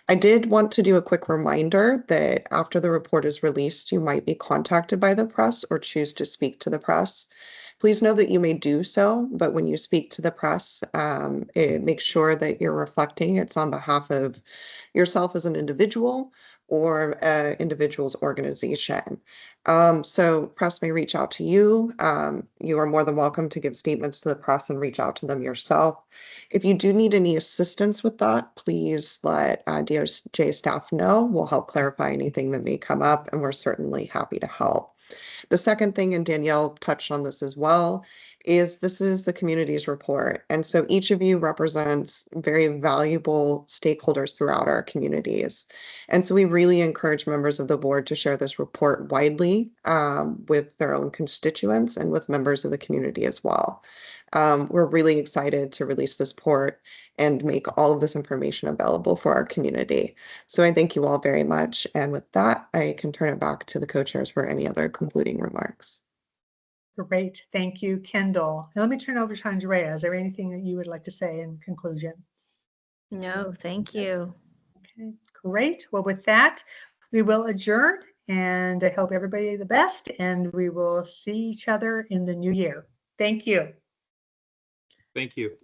I did want to do a quick reminder that after the report is released, you might be contacted by the press or choose to speak to the press. Please know that you may do so, but when you speak to the press, make sure that you're reflecting it's on behalf of yourself as an individual or individual's organization. So press may reach out to you. You are more than welcome to give statements to the press and reach out to them yourself. If you do need any assistance with that, please let DOJ staff know. We'll help clarify anything that may come up, and we're certainly happy to help. The second thing, and Danielle touched on this as well, is this is the community's report. And so each of you represents very valuable stakeholders throughout our communities. And so we really encourage members of the board to share this report widely with their own constituents and with members of the community as well. We're really excited to release this report and make all of this information available for our community. So I thank you all very much. And with that, I can turn it back to the co-chairs for any other concluding remarks. Great. Thank you, Kendall. Now let me turn over to Andrea. Is there anything that you would like to say in conclusion? No, thank you. Okay, great. Well, with that, we will adjourn, and I hope everybody the best, and we will see each other in the new year. Thank you. Thank you.